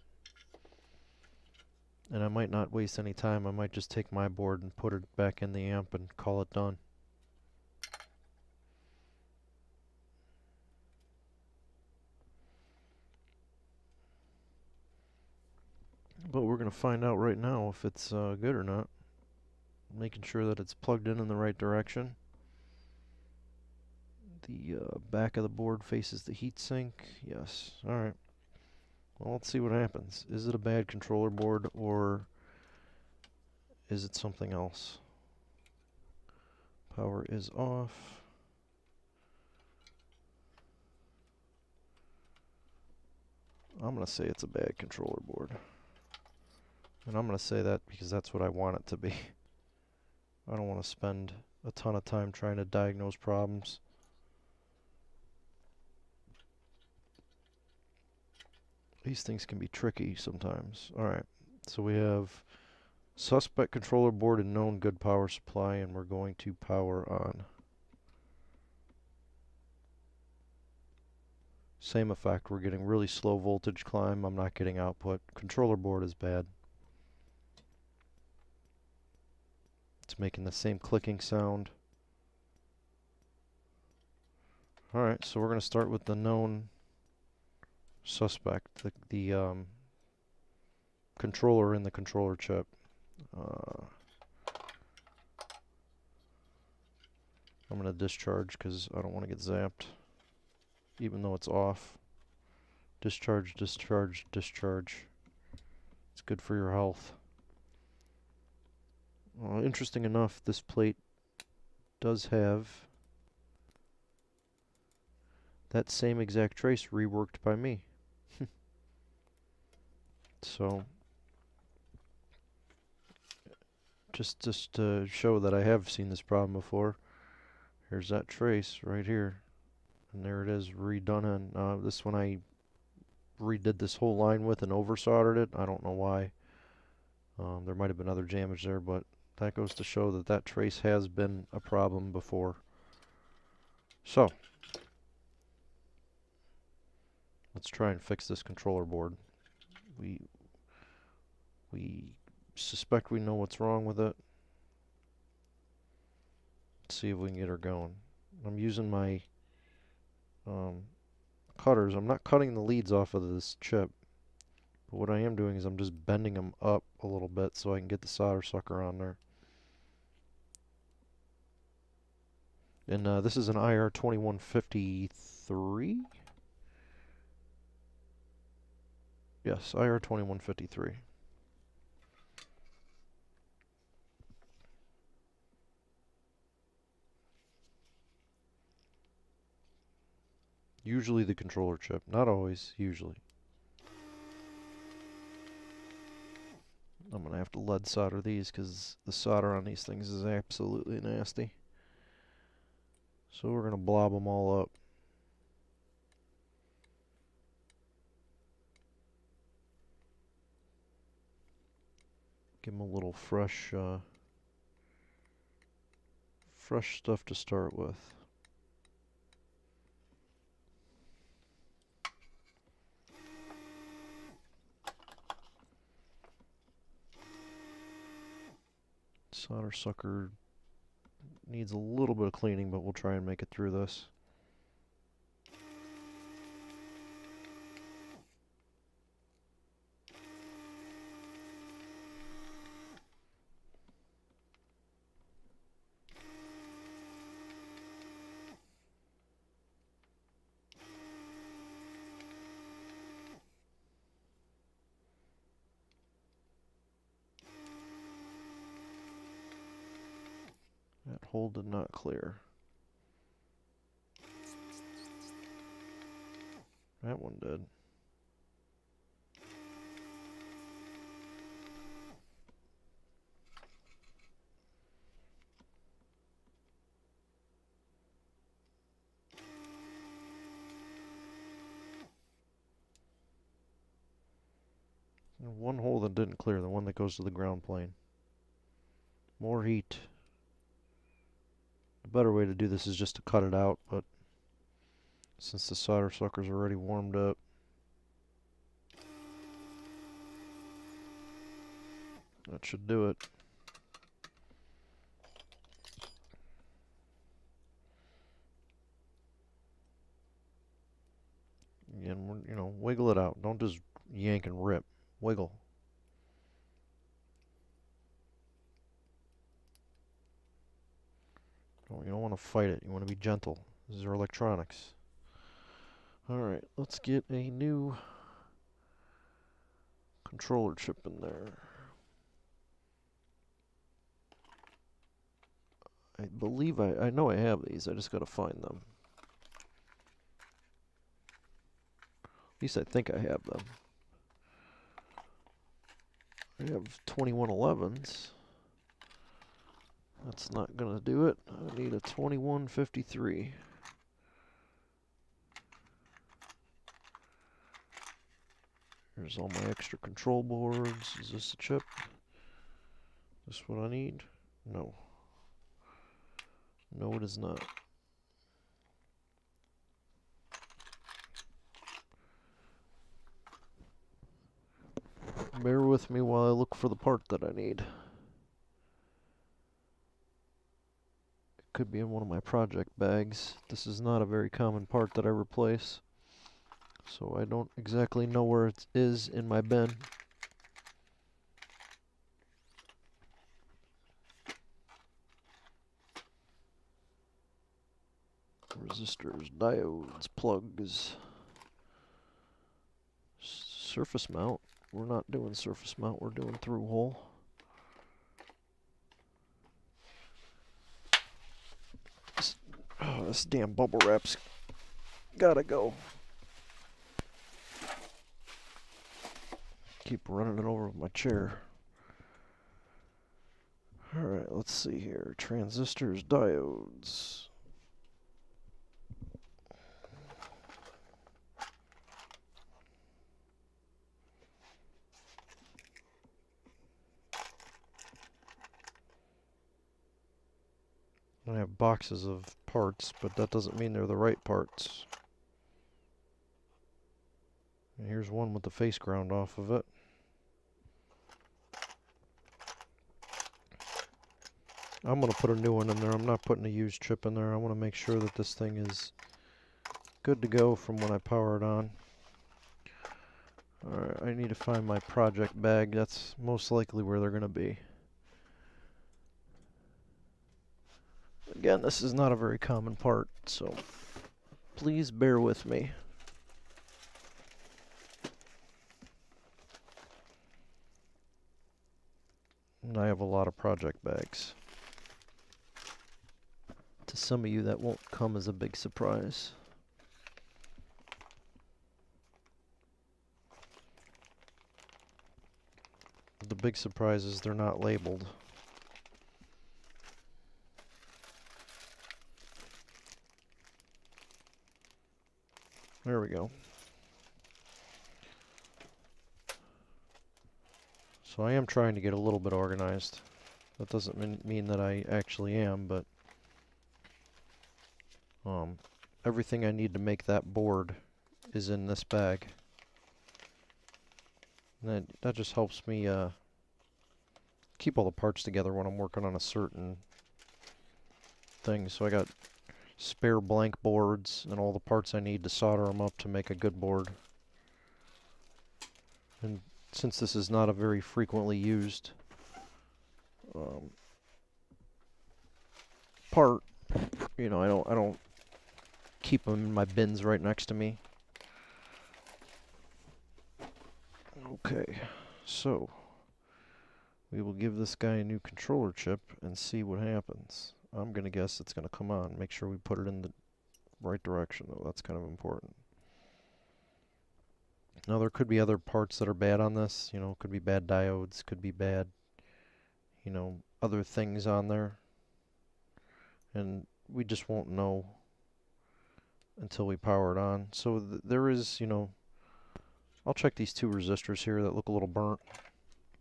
Speaker 1: And I might not waste any time. I might just take my board and put it back in the amp and call it done. But we're going to find out right now if it's good or not. Making sure that it's plugged in the right direction. The back of the board faces the heatsink. Yes. Alright. Well, let's see what happens. Is it a bad controller board, or is it something else? Power is off. I'm going to say it's a bad controller board. And I'm going to say that because that's what I want it to be. I don't want to spend a ton of time trying to diagnose problems. These things can be tricky sometimes. Alright, so we have suspect controller board and known good power supply, and we're going to power on. Same effect, we're getting really slow voltage climb, I'm not getting output. Controller board is bad. It's making the same clicking sound. Alright, so we're going to start with the known suspect, the controller in the controller chip. I'm going to discharge because I don't want to get zapped, even though it's off. Discharge, discharge, discharge. It's good for your health. Interesting enough, this plate does have that same exact trace reworked by me. So, just to show that I have seen this problem before, here's that trace right here. And there it is, redone on. This one I redid this whole line with and over soldered it. I don't know why. There might have been other damage there, but that goes to show that that trace has been a problem before. So, let's try and fix this controller board. We suspect we know what's wrong with it. Let's see if we can get her going. I'm using my cutters. I'm not cutting the leads off of this chip. But what I am doing is I'm just bending them up a little bit so I can get the solder sucker on there. And this is an IR2153. Yes, IR2153. Usually the controller chip. Not always, usually. I'm going to have to lead solder these because the solder on these things is absolutely nasty. So we're going to blob them all up. Give them a little fresh stuff to start with. Solder sucker needs a little bit of cleaning, but we'll try and make it through this. That hole did not clear. That one did. And one hole that didn't clear, the one that goes to the ground plane. More heat. The better way to do this is just to cut it out, but since the solder sucker's already warmed up, that should do it. Again, you know, wiggle it out. Don't just yank and rip. Wiggle. You don't want to fight it. You want to be gentle. These are electronics. Alright, let's get a new controller chip in there. I believe I know I have these. I just got to find them. At least I think I have them. I have 2111s. That's not going to do it. I need a 2153. Here's all my extra control boards. Is this a chip? Is this what I need? No. No, it is not. Bear with me while I look for the part that I need. It could be in one of my project bags. This is not a very common part that I replace, so I don't exactly know where it is in my bin. Resistors, diodes, plugs. Surface mount. We're not doing surface mount, we're doing through hole. This damn bubble wrap's gotta go. Keep running it over with my chair. Alright, let's see here. Transistors, diodes. I have boxes of parts, but that doesn't mean they're the right parts. And here's one with the face ground off of it. I'm going to put a new one in there. I'm not putting a used chip in there. I want to make sure that this thing is good to go from when I power it on. Alright, I need to find my project bag. That's most likely where they're going to be. Again, this is not a very common part, so please bear with me. And I have a lot of project bags. To some of you, that won't come as a big surprise. The big surprise is they're not labeled. There we go. So I am trying to get a little bit organized. That doesn't mean that I actually am, but everything I need to make that board is in this bag. And that just helps me keep all the parts together when I'm working on a certain thing. So I got spare blank boards and all the parts I need to solder them up to make a good board. And since this is not a very frequently used part, you know, I don't keep them in my bins right next to me. Okay, so we will give this guy a new controller chip and see what happens. I'm gonna guess it's gonna come on. Make sure we put it in the right direction, though. That's kind of important. Now, there could be other parts that are bad on this. You know, could be bad diodes, could be bad, you know, other things on there. And we just won't know until we power it on. So there is, you know, I'll check these two resistors here that look a little burnt.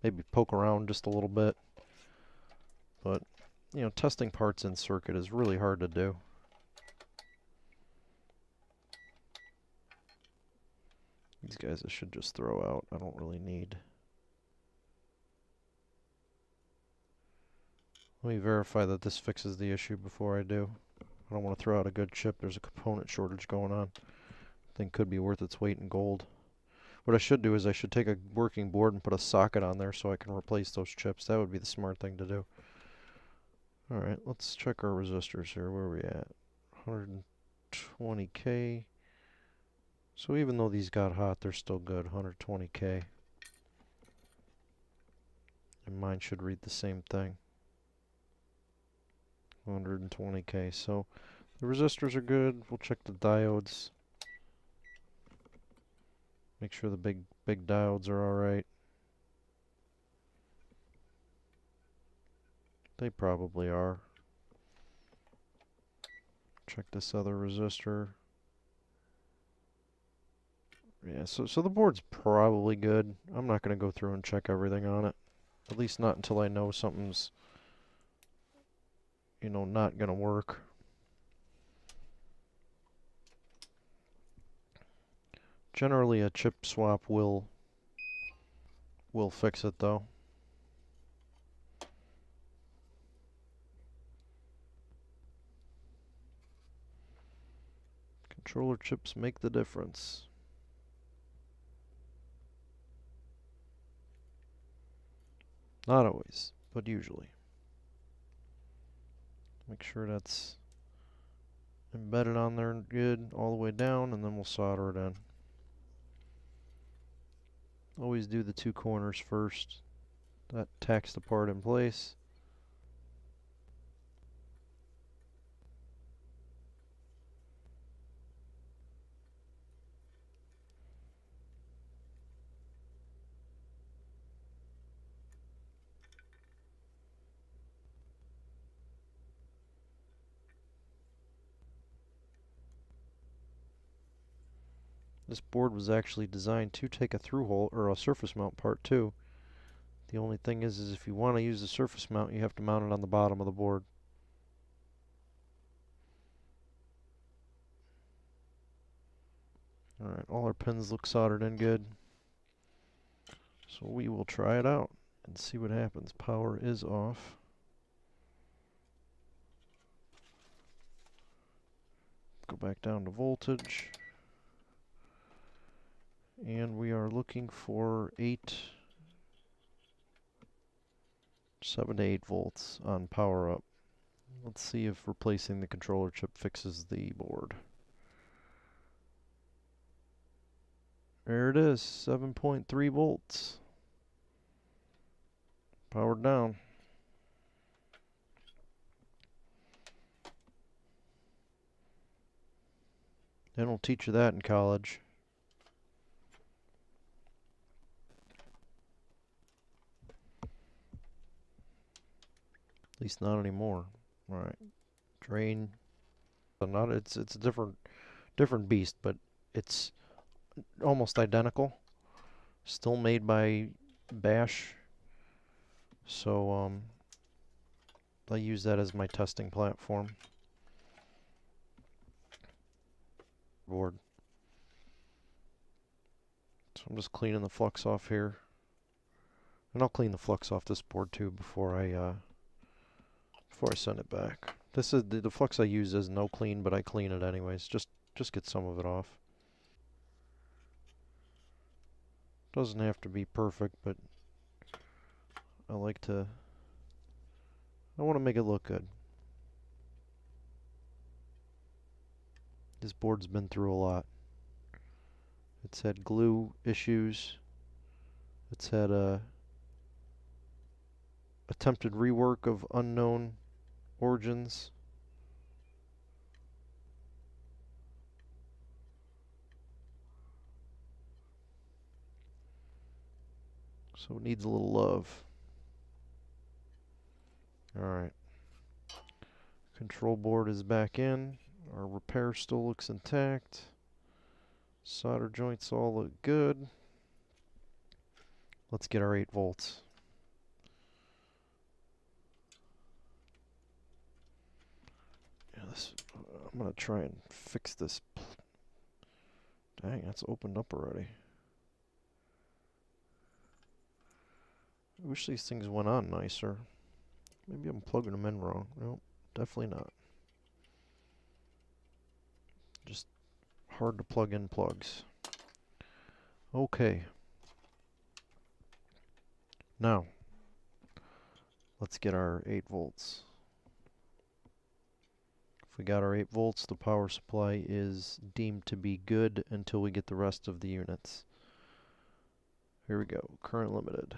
Speaker 1: Maybe poke around just a little bit. But, you know, testing parts in circuit is really hard to do. These guys I should just throw out. I don't really need. Let me verify that this fixes the issue before I do. I don't want to throw out a good chip. There's a component shortage going on. Thing could be worth its weight in gold. What I should do is I should take a working board and put a socket on there so I can replace those chips. That would be the smart thing to do. Alright, let's check our resistors here. Where are we at? 120K. So even though these got hot, they're still good. 120K. And mine should read the same thing. 120K. So the resistors are good. We'll check the diodes. Make sure the big diodes are alright. They probably are. Check this other resistor. Yeah, so the board's probably good. I'm not going to go through and check everything on it. At least not until I know something's, you know, not going to work. Generally, a chip swap will fix it, though. Controller chips make the difference. Not always, but usually. Make sure that's embedded on there good all the way down, and then we'll solder it in. Always do the two corners first. That tacks the part in place. This board was actually designed to take a through hole or a surface mount part too. The only thing is if you want to use the surface mount, you have to mount it on the bottom of the board. Alright, all our pins look soldered in good. So we will try it out and see what happens. Power is off. Go back down to voltage. And we are looking for 7 to 8 volts on power up. Let's see if replacing the controller chip fixes the board. There it is, 7.3 volts. Powered down. They don't teach you that in college. At least not anymore. Alright. Drain. It's a different beast, but it's almost identical. Still made by Bash. So I use that as my testing platform. Board. So I'm just cleaning the flux off here. And I'll clean the flux off this board too before I send it back. This is the flux I use is no clean, but I clean it anyways. Just get some of it off. Doesn't have to be perfect, but I want to make it look good. This board's been through a lot. It's had glue issues. It's had a attempted rework of unknown origins. So it needs a little love. Alright. Control board is back in. Our repair still looks intact. Solder joints all look good. Let's get our 8 volts. Yeah, I'm going to try and fix this. Dang, that's opened up already. I wish these things went on nicer. Maybe I'm plugging them in wrong. Nope, definitely not. Just hard to plug in plugs. Okay. Now, let's get our 8 volts. If we got our 8 volts, the power supply is deemed to be good until we get the rest of the units. Here we go, current limited.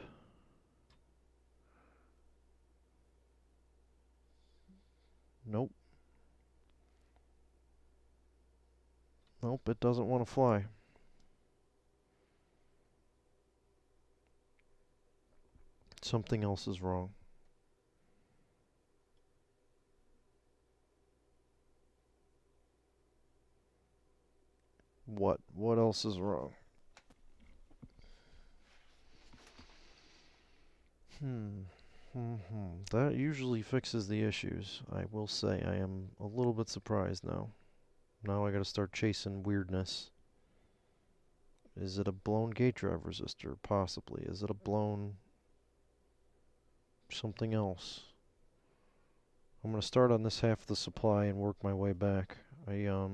Speaker 1: Nope. Nope, it doesn't want to fly. Something else is wrong. What? What else is wrong? That usually fixes the issues. I will say I am a little bit surprised now. Now I gotta start chasing weirdness. Is it a blown gate drive resistor? Possibly. Is it a blown something else? I'm gonna start on this half of the supply and work my way back. Yeah,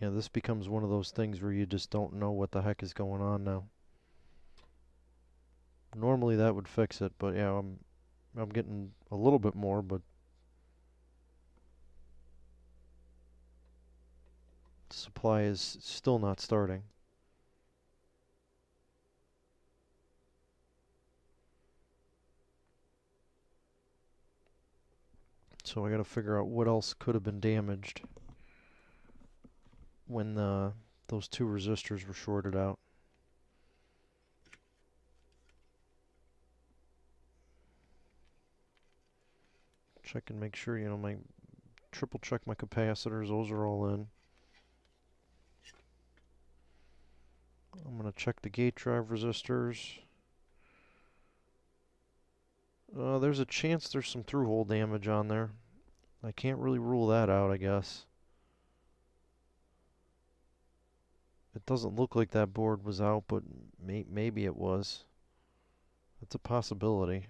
Speaker 1: this becomes one of those things where you just don't know what the heck is going on now. Normally that would fix it, but yeah, I'm getting a little bit more, but supply is still not starting. So I gotta figure out what else could have been damaged when those two resistors were shorted out. Check and make sure, my triple check my capacitors, those are all in. I'm gonna check the gate drive resistors. There's a chance there's some through-hole damage on there. I can't really rule that out, I guess. It doesn't look like that board was out, but maybe it was. That's a possibility.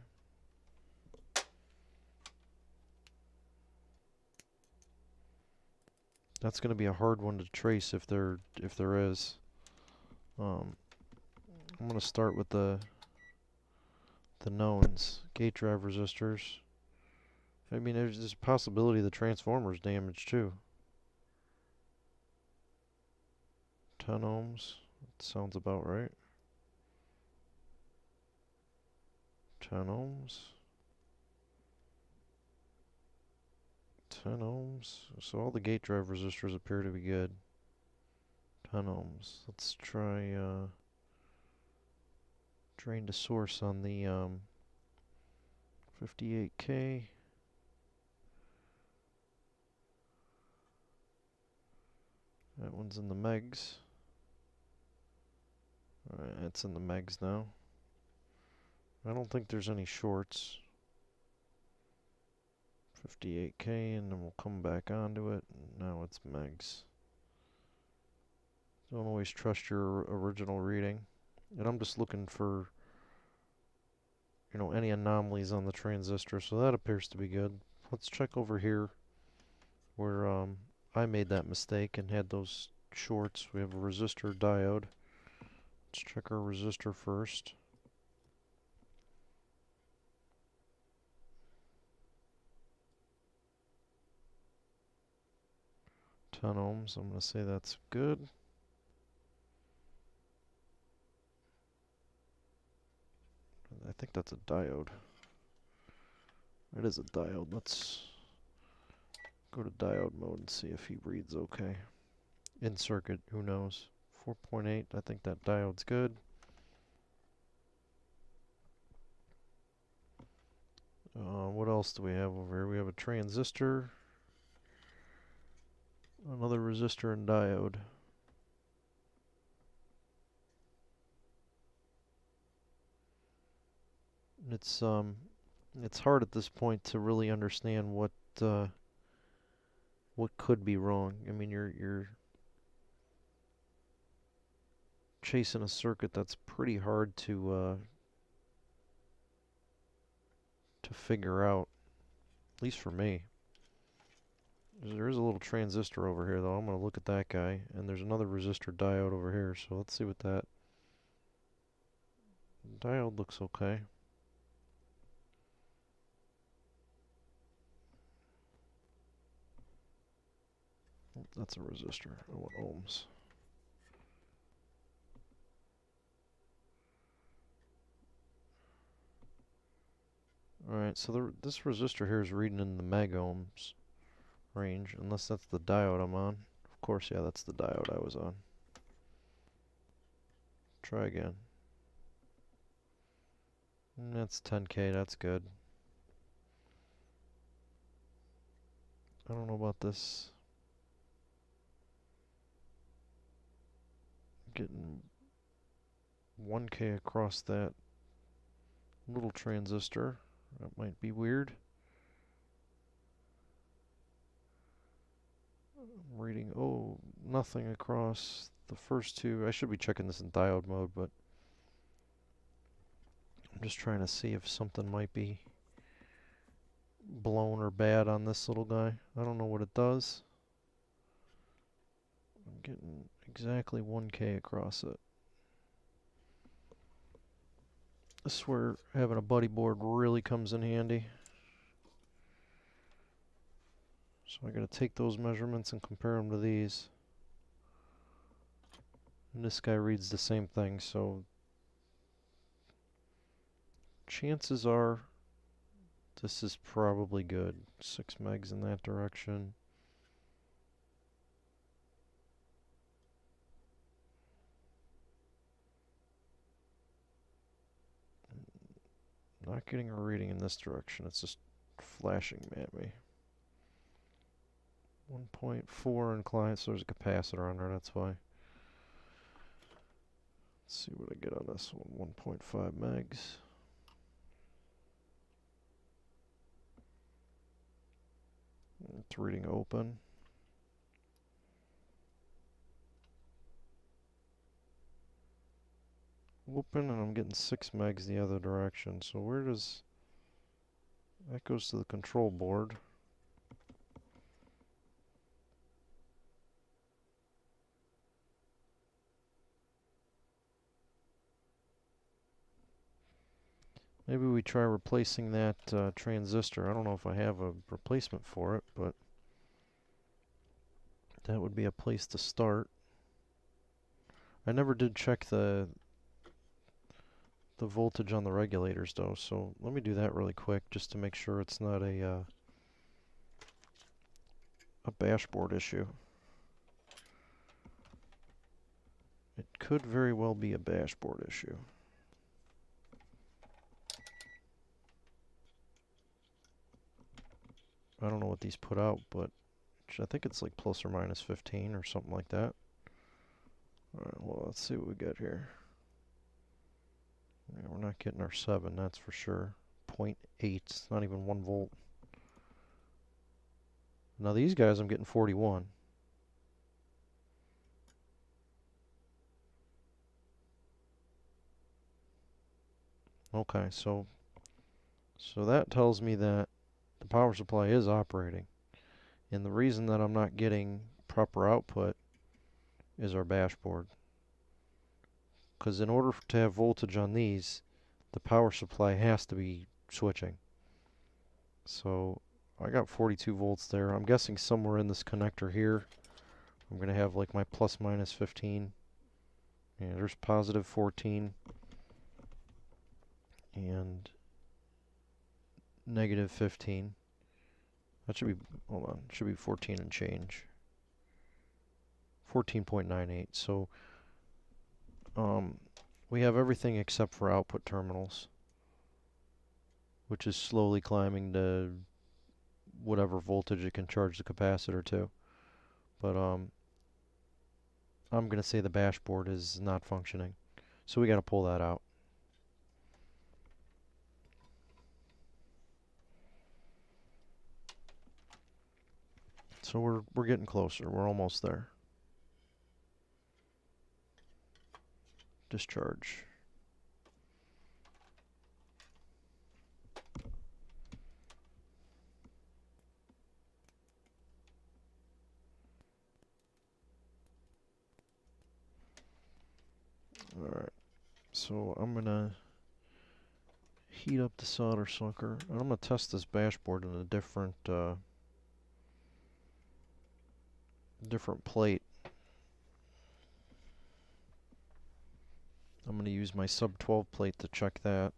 Speaker 1: That's going to be a hard one to trace if there is. I'm going to start with the knowns. Gate drive resistors. I mean, there's a possibility the transformer's damaged too. 10 ohms. That sounds about right. 10 ohms. 10 ohms. So all the gate drive resistors appear to be good. 10 ohms. Let's try drain to source on the 58K. That one's in the megs. Alright, it's in the megs now. I don't think there's any shorts. 58K, and then we'll come back onto it. Now it's megs. Don't always trust your original reading. And I'm just looking for, any anomalies on the transistor, so that appears to be good. Let's check over here where I made that mistake and had those shorts. We have a resistor diode. Let's check our resistor first. Ohms. I'm going to say that's good. I think that's a diode. It is a diode. Let's go to diode mode and see if he reads okay. In circuit, who knows? 4.8, I think that diode's good. What else do we have over here? We have a transistor, another resistor and diode. It's hard at this point to really understand what could be wrong. I mean, you're chasing a circuit that's pretty hard to figure out, at least for me. There is a little transistor over here, though. I'm going to look at that guy, and there's another resistor diode over here, so let's see what that diode looks okay. That's a resistor. Oh, what ohms? Alright, so this resistor here is reading in the meg ohms range, unless that's the diode I'm on. Of course, yeah, that's the diode I was on. Try again. That's 10K, that's good. I don't know about this. Getting 1K across that little transistor. That might be weird. I'm reading, oh, nothing across the first two. I should be checking this in diode mode, but I'm just trying to see if something might be blown or bad on this little guy. I don't know what it does. I'm getting exactly 1K across it. This is where having a buddy board really comes in handy. So I gotta take those measurements and compare them to these. And this guy reads the same thing, so chances are this is probably good. 6 megs in that direction. Not getting a reading in this direction, it's just flashing at me. 1.4 inclined, so there's a capacitor on there, that's why. Let's see what I get on this one, 1.5 megs. It's reading open. Open, and I'm getting 6 megs the other direction. So where does that goes to the control board? Maybe we try replacing that transistor. I don't know if I have a replacement for it, but that would be a place to start. I never did check the voltage on the regulators though, so let me do that really quick just to make sure it's not a dashboard issue. It could very well be a dashboard issue. I don't know what these put out, but I think it's like plus or minus 15 or something like that. Alright, well, let's see what we got here. Yeah, we're not getting our 7, that's for sure. 0.8, it's not even 1 volt. Now these guys I'm getting 41. Okay, so that tells me that the power supply is operating. And the reason that I'm not getting proper output is our dashboard. Because in order to have voltage on these, the power supply has to be switching. So I got 42 volts there. I'm guessing somewhere in this connector here, I'm going to have like my plus minus 15. Yeah, there's positive 14. And negative 15. That should be, hold on, it should be 14 and change. 14.98. So we have everything except for output terminals, which is slowly climbing to whatever voltage it can charge the capacitor to. But I'm going to say the dashboard is not functioning. So we got to pull that out. So we're getting closer. We're almost there. Discharge. Alright, so I'm going to heat up the solder sucker, and I'm going to test this dashboard in a different plate. I'm going to use my sub 12 plate to check that.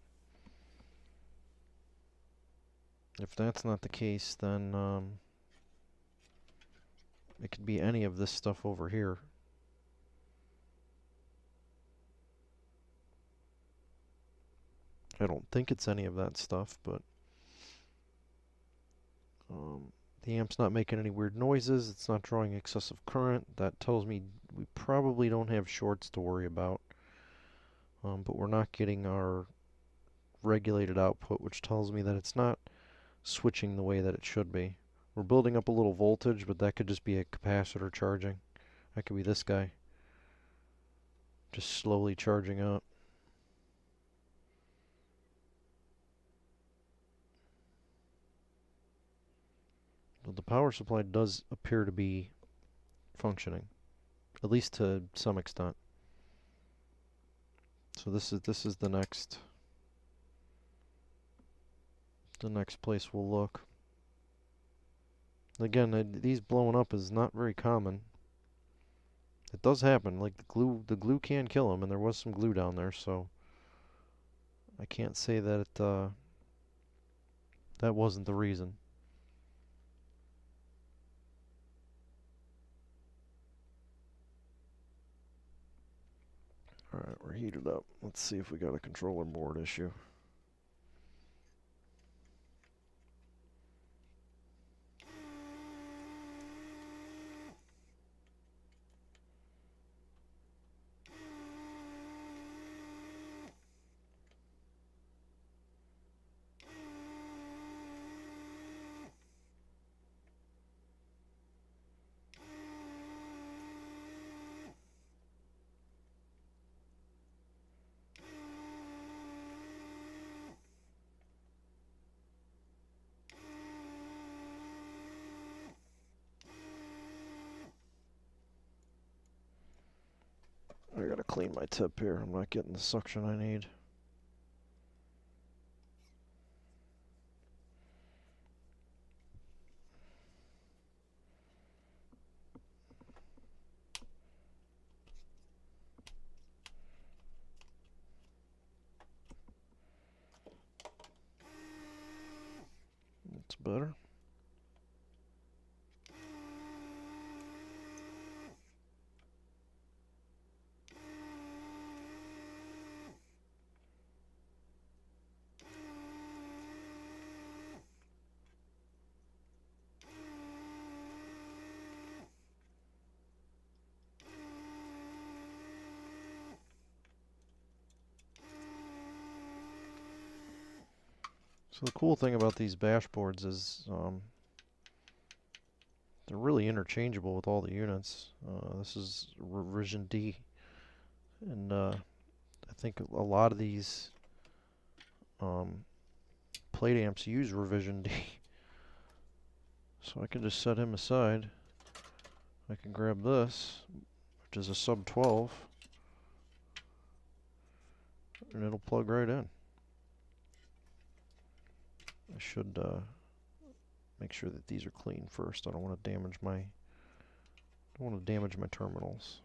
Speaker 1: If that's not the case, then it could be any of this stuff over here. I don't think it's any of that stuff, but the amp's not making any weird noises. It's not drawing excessive current. That tells me we probably don't have shorts to worry about. But we're not getting our regulated output, which tells me that it's not switching the way that it should be. We're building up a little voltage, but that could just be a capacitor charging. That could be this guy, just slowly charging up. But the power supply does appear to be functioning, at least to some extent. So this is the next place we'll look. Again, these blowing up is not very common. It does happen. Like the glue can kill them, and there was some glue down there, so I can't say that that wasn't the reason. Alright, we're heated up. Let's see if we got a controller board issue. I gotta clean my tip here. I'm not getting the suction I need. That's better. So the cool thing about these bash boards is they're really interchangeable with all the units. This is revision D, and I think a lot of these plate amps use revision D. So I can just set him aside. I can grab this, which is a sub 12, and it'll plug right in. I should make sure that these are clean first. I don't want to damage my terminals.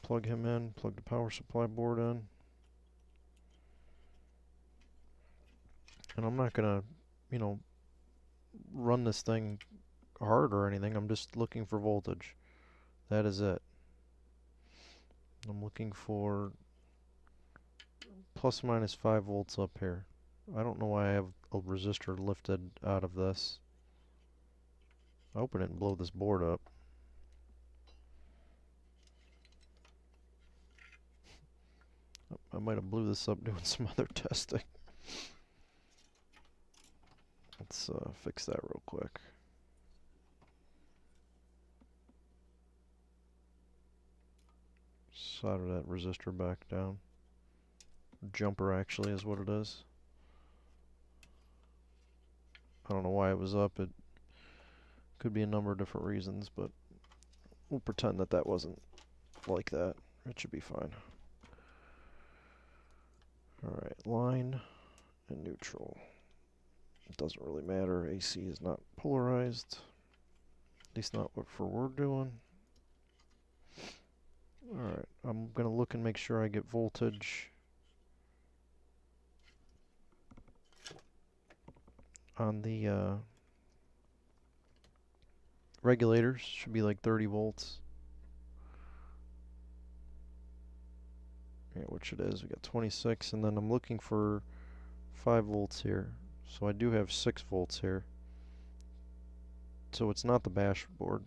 Speaker 1: Plug him in, plug the power supply board in. And I'm not gonna, run this thing hard or anything. I'm just looking for voltage. That is it. I'm looking for plus minus 5 volts up here. I don't know why I have a resistor lifted out of this. I hope I didn't blow this board up. I might have blew this up doing some other testing. Let's fix that real quick. Solder that resistor back down. Jumper actually is what it is. I don't know why it was up. It could be a number of different reasons, but we'll pretend that that wasn't like that. It should be fine. Alright, line and neutral. It doesn't really matter. AC is not polarized. At least not what we're doing. Alright, I'm going to look and make sure I get voltage on the regulators. Should be like 30 volts. Yeah, which it is. We got 26, and then I'm looking for 5 volts here. So I do have 6 volts here. So it's not the bash board.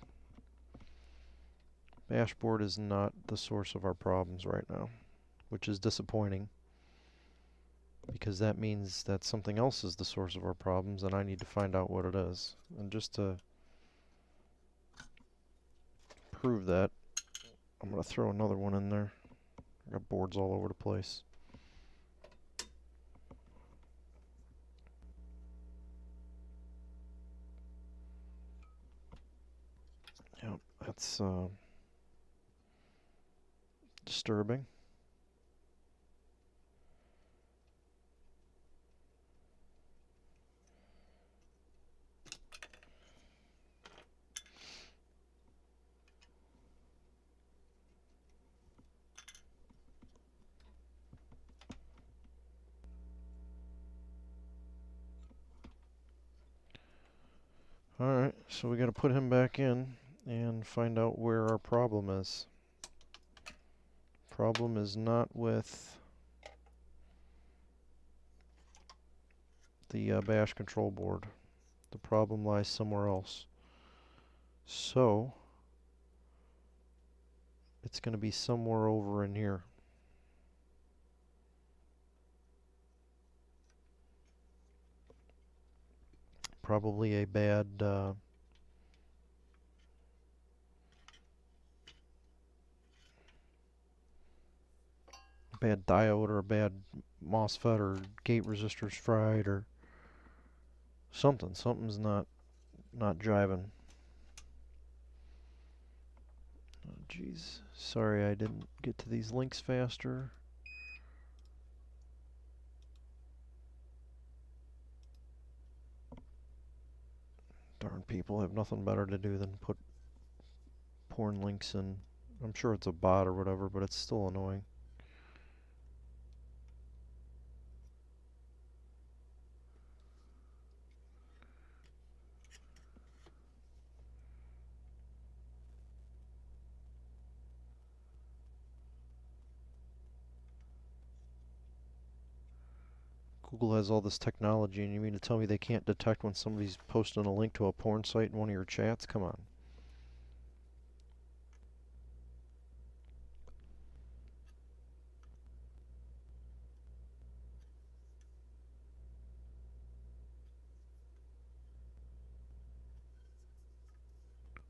Speaker 1: Dashboard is not the source of our problems right now, which is disappointing, because that means that something else is the source of our problems, and I need to find out what it is. And just to prove that, I'm going to throw another one in there. I got boards all over the place. Yep, that's disturbing. Alright, so we got to put him back in and find out where our problem is. Problem is not with the bash control board. The problem lies somewhere else. So it's going to be somewhere over in here. Probably a bad bad diode or a bad MOSFET or gate resistors fried or something. Something's not jiving. Oh jeez. Sorry I didn't get to these links faster. Darn people have nothing better to do than put porn links in. I'm sure it's a bot or whatever, but it's still annoying. Google has all this technology, and you mean to tell me they can't detect when somebody's posting a link to a porn site in one of your chats? Come on.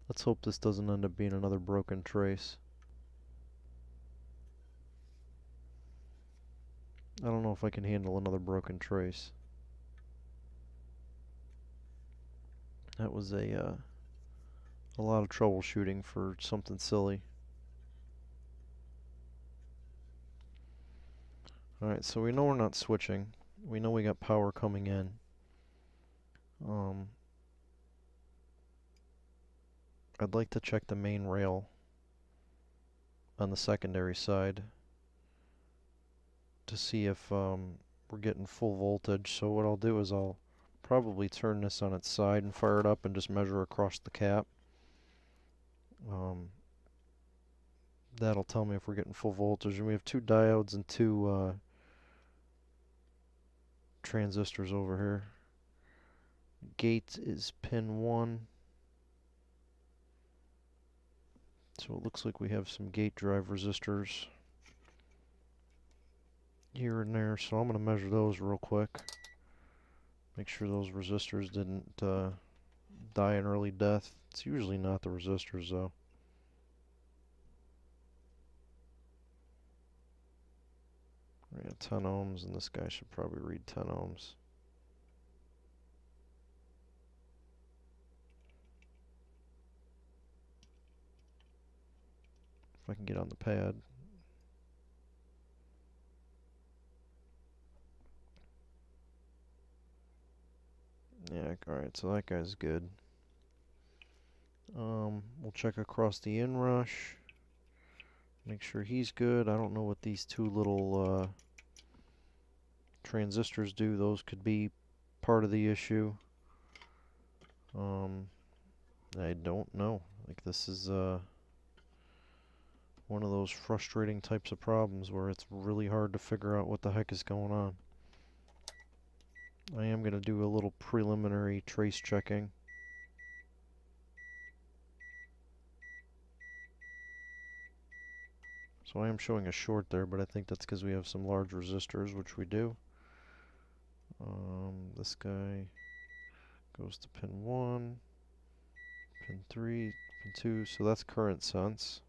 Speaker 1: Let's hope this doesn't end up being another broken trace. I don't know if I can handle another broken trace. That was a lot of troubleshooting for something silly. Alright, so we know we're not switching. We know we got power coming in. I'd like to check the main rail on the secondary side to see if we're getting full voltage. So what I'll do is I'll probably turn this on its side and fire it up and just measure across the cap. That'll tell me if we're getting full voltage. And we have two diodes and two transistors over here. Gate is pin 1. So it looks like we have some gate drive resistors here and there. So I'm going to measure those real quick. Make sure those resistors didn't die an early death. It's usually not the resistors though. We got 10 ohms, and this guy should probably read 10 ohms. If I can get on the pad. Yeah, alright, so that guy's good. We'll check across the inrush. Make sure he's good. I don't know what these two little transistors do. Those could be part of the issue. I don't know. Like, this is one of those frustrating types of problems where it's really hard to figure out what the heck is going on. I am going to do a little preliminary trace checking. So I am showing a short there, but I think that's because we have some large resistors, which we do. This guy goes to pin 1, pin 3, pin 2, so that's current sense.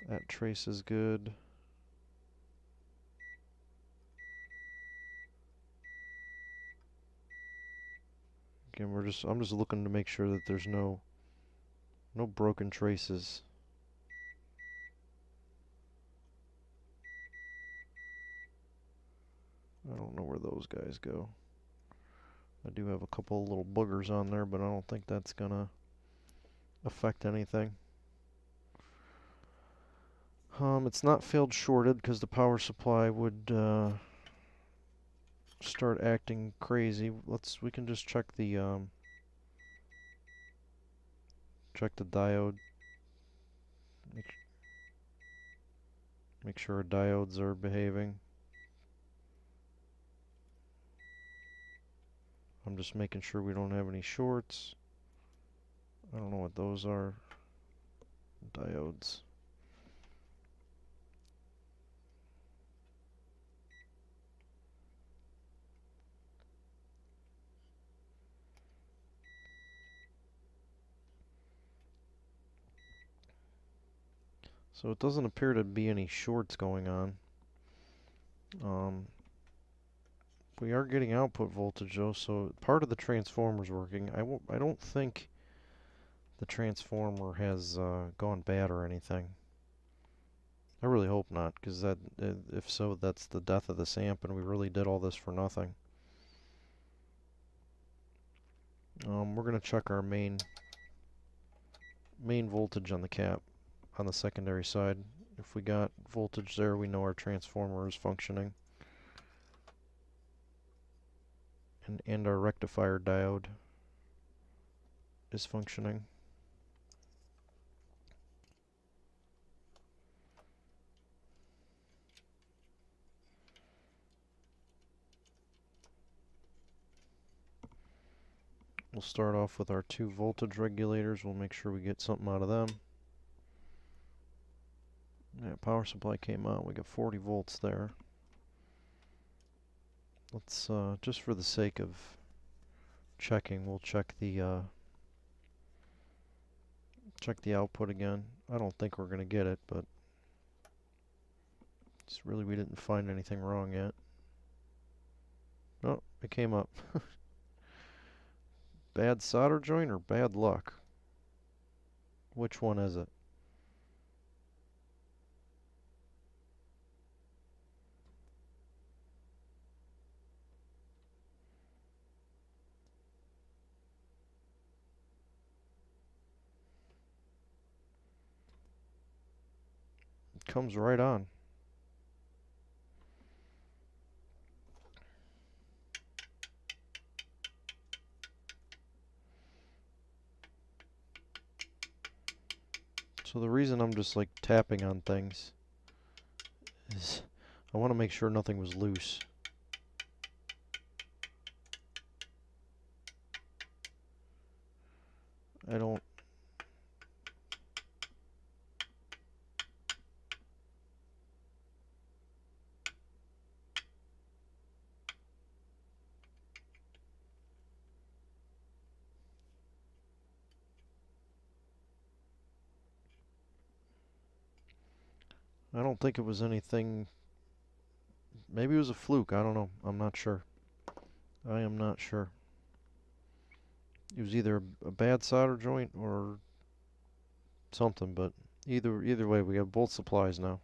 Speaker 1: That trace is good. Again, I'm just looking to make sure that there's no broken traces. I don't know where those guys go. I do have a couple of little boogers on there, but I don't think that's gonna affect anything. It's not failed shorted because the power supply would start acting crazy. We can just check the diode. Make sure our diodes are behaving. I'm just making sure we don't have any shorts. I don't know what those are. Diodes. So it doesn't appear to be any shorts going on. We are getting output voltage though, so part of the transformer's working. I don't think the transformer has gone bad or anything. I really hope not, because if so, that's the death of this amp, and we really did all this for nothing. We're gonna check our main voltage on the cap on the secondary side. If we got voltage there, we know our transformer is functioning. And our rectifier diode is functioning. We'll start off with our 2 voltage regulators. We'll make sure we get something out of them. Yeah, power supply came out. We got 40 volts there. Let's, just for the sake of checking, we'll check the output again. I don't think we're going to get it, but it's really, we didn't find anything wrong yet. Oh, it came up. Bad solder joint or bad luck? Which one is it? It comes right on. So the reason I'm just like tapping on things is I want to make sure nothing was loose. I don't think it was anything. Maybe it was a fluke. I don't know. I'm not sure. I am not sure. It was either a bad solder joint or something, but either way, we have both supplies now.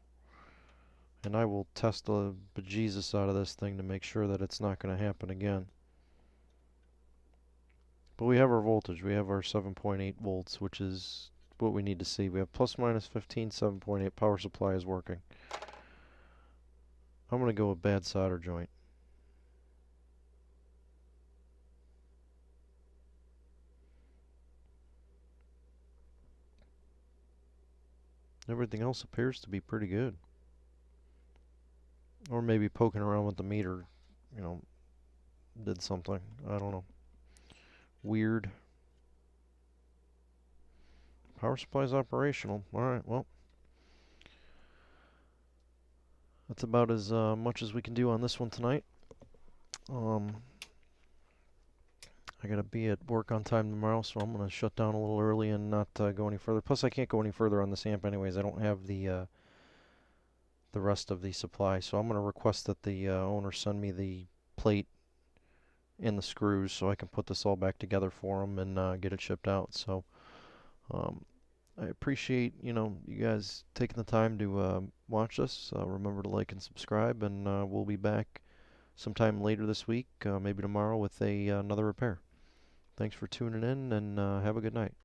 Speaker 1: And I will test the bejesus out of this thing to make sure that it's not going to happen again. But we have our voltage. We have our 7.8 volts, which is what we need to see. We have plus minus 15, 7.8. Power supply is working. I'm going to go with bad solder joint. Everything else appears to be pretty good. Or maybe poking around with the meter, you know, did something. I don't know. Weird. Power supply is operational. Alright, well, that's about as much as we can do on this one tonight. I gotta be at work on time tomorrow, so I'm gonna shut down a little early and not go any further. Plus, I can't go any further on this amp anyways. I don't have the rest of the supply, so I'm gonna request that the owner send me the plate and the screws so I can put this all back together for him and get it shipped out. So I appreciate you guys taking the time to watch this. Remember to like and subscribe, and we'll be back sometime later this week, maybe tomorrow, with another repair. Thanks for tuning in, and have a good night.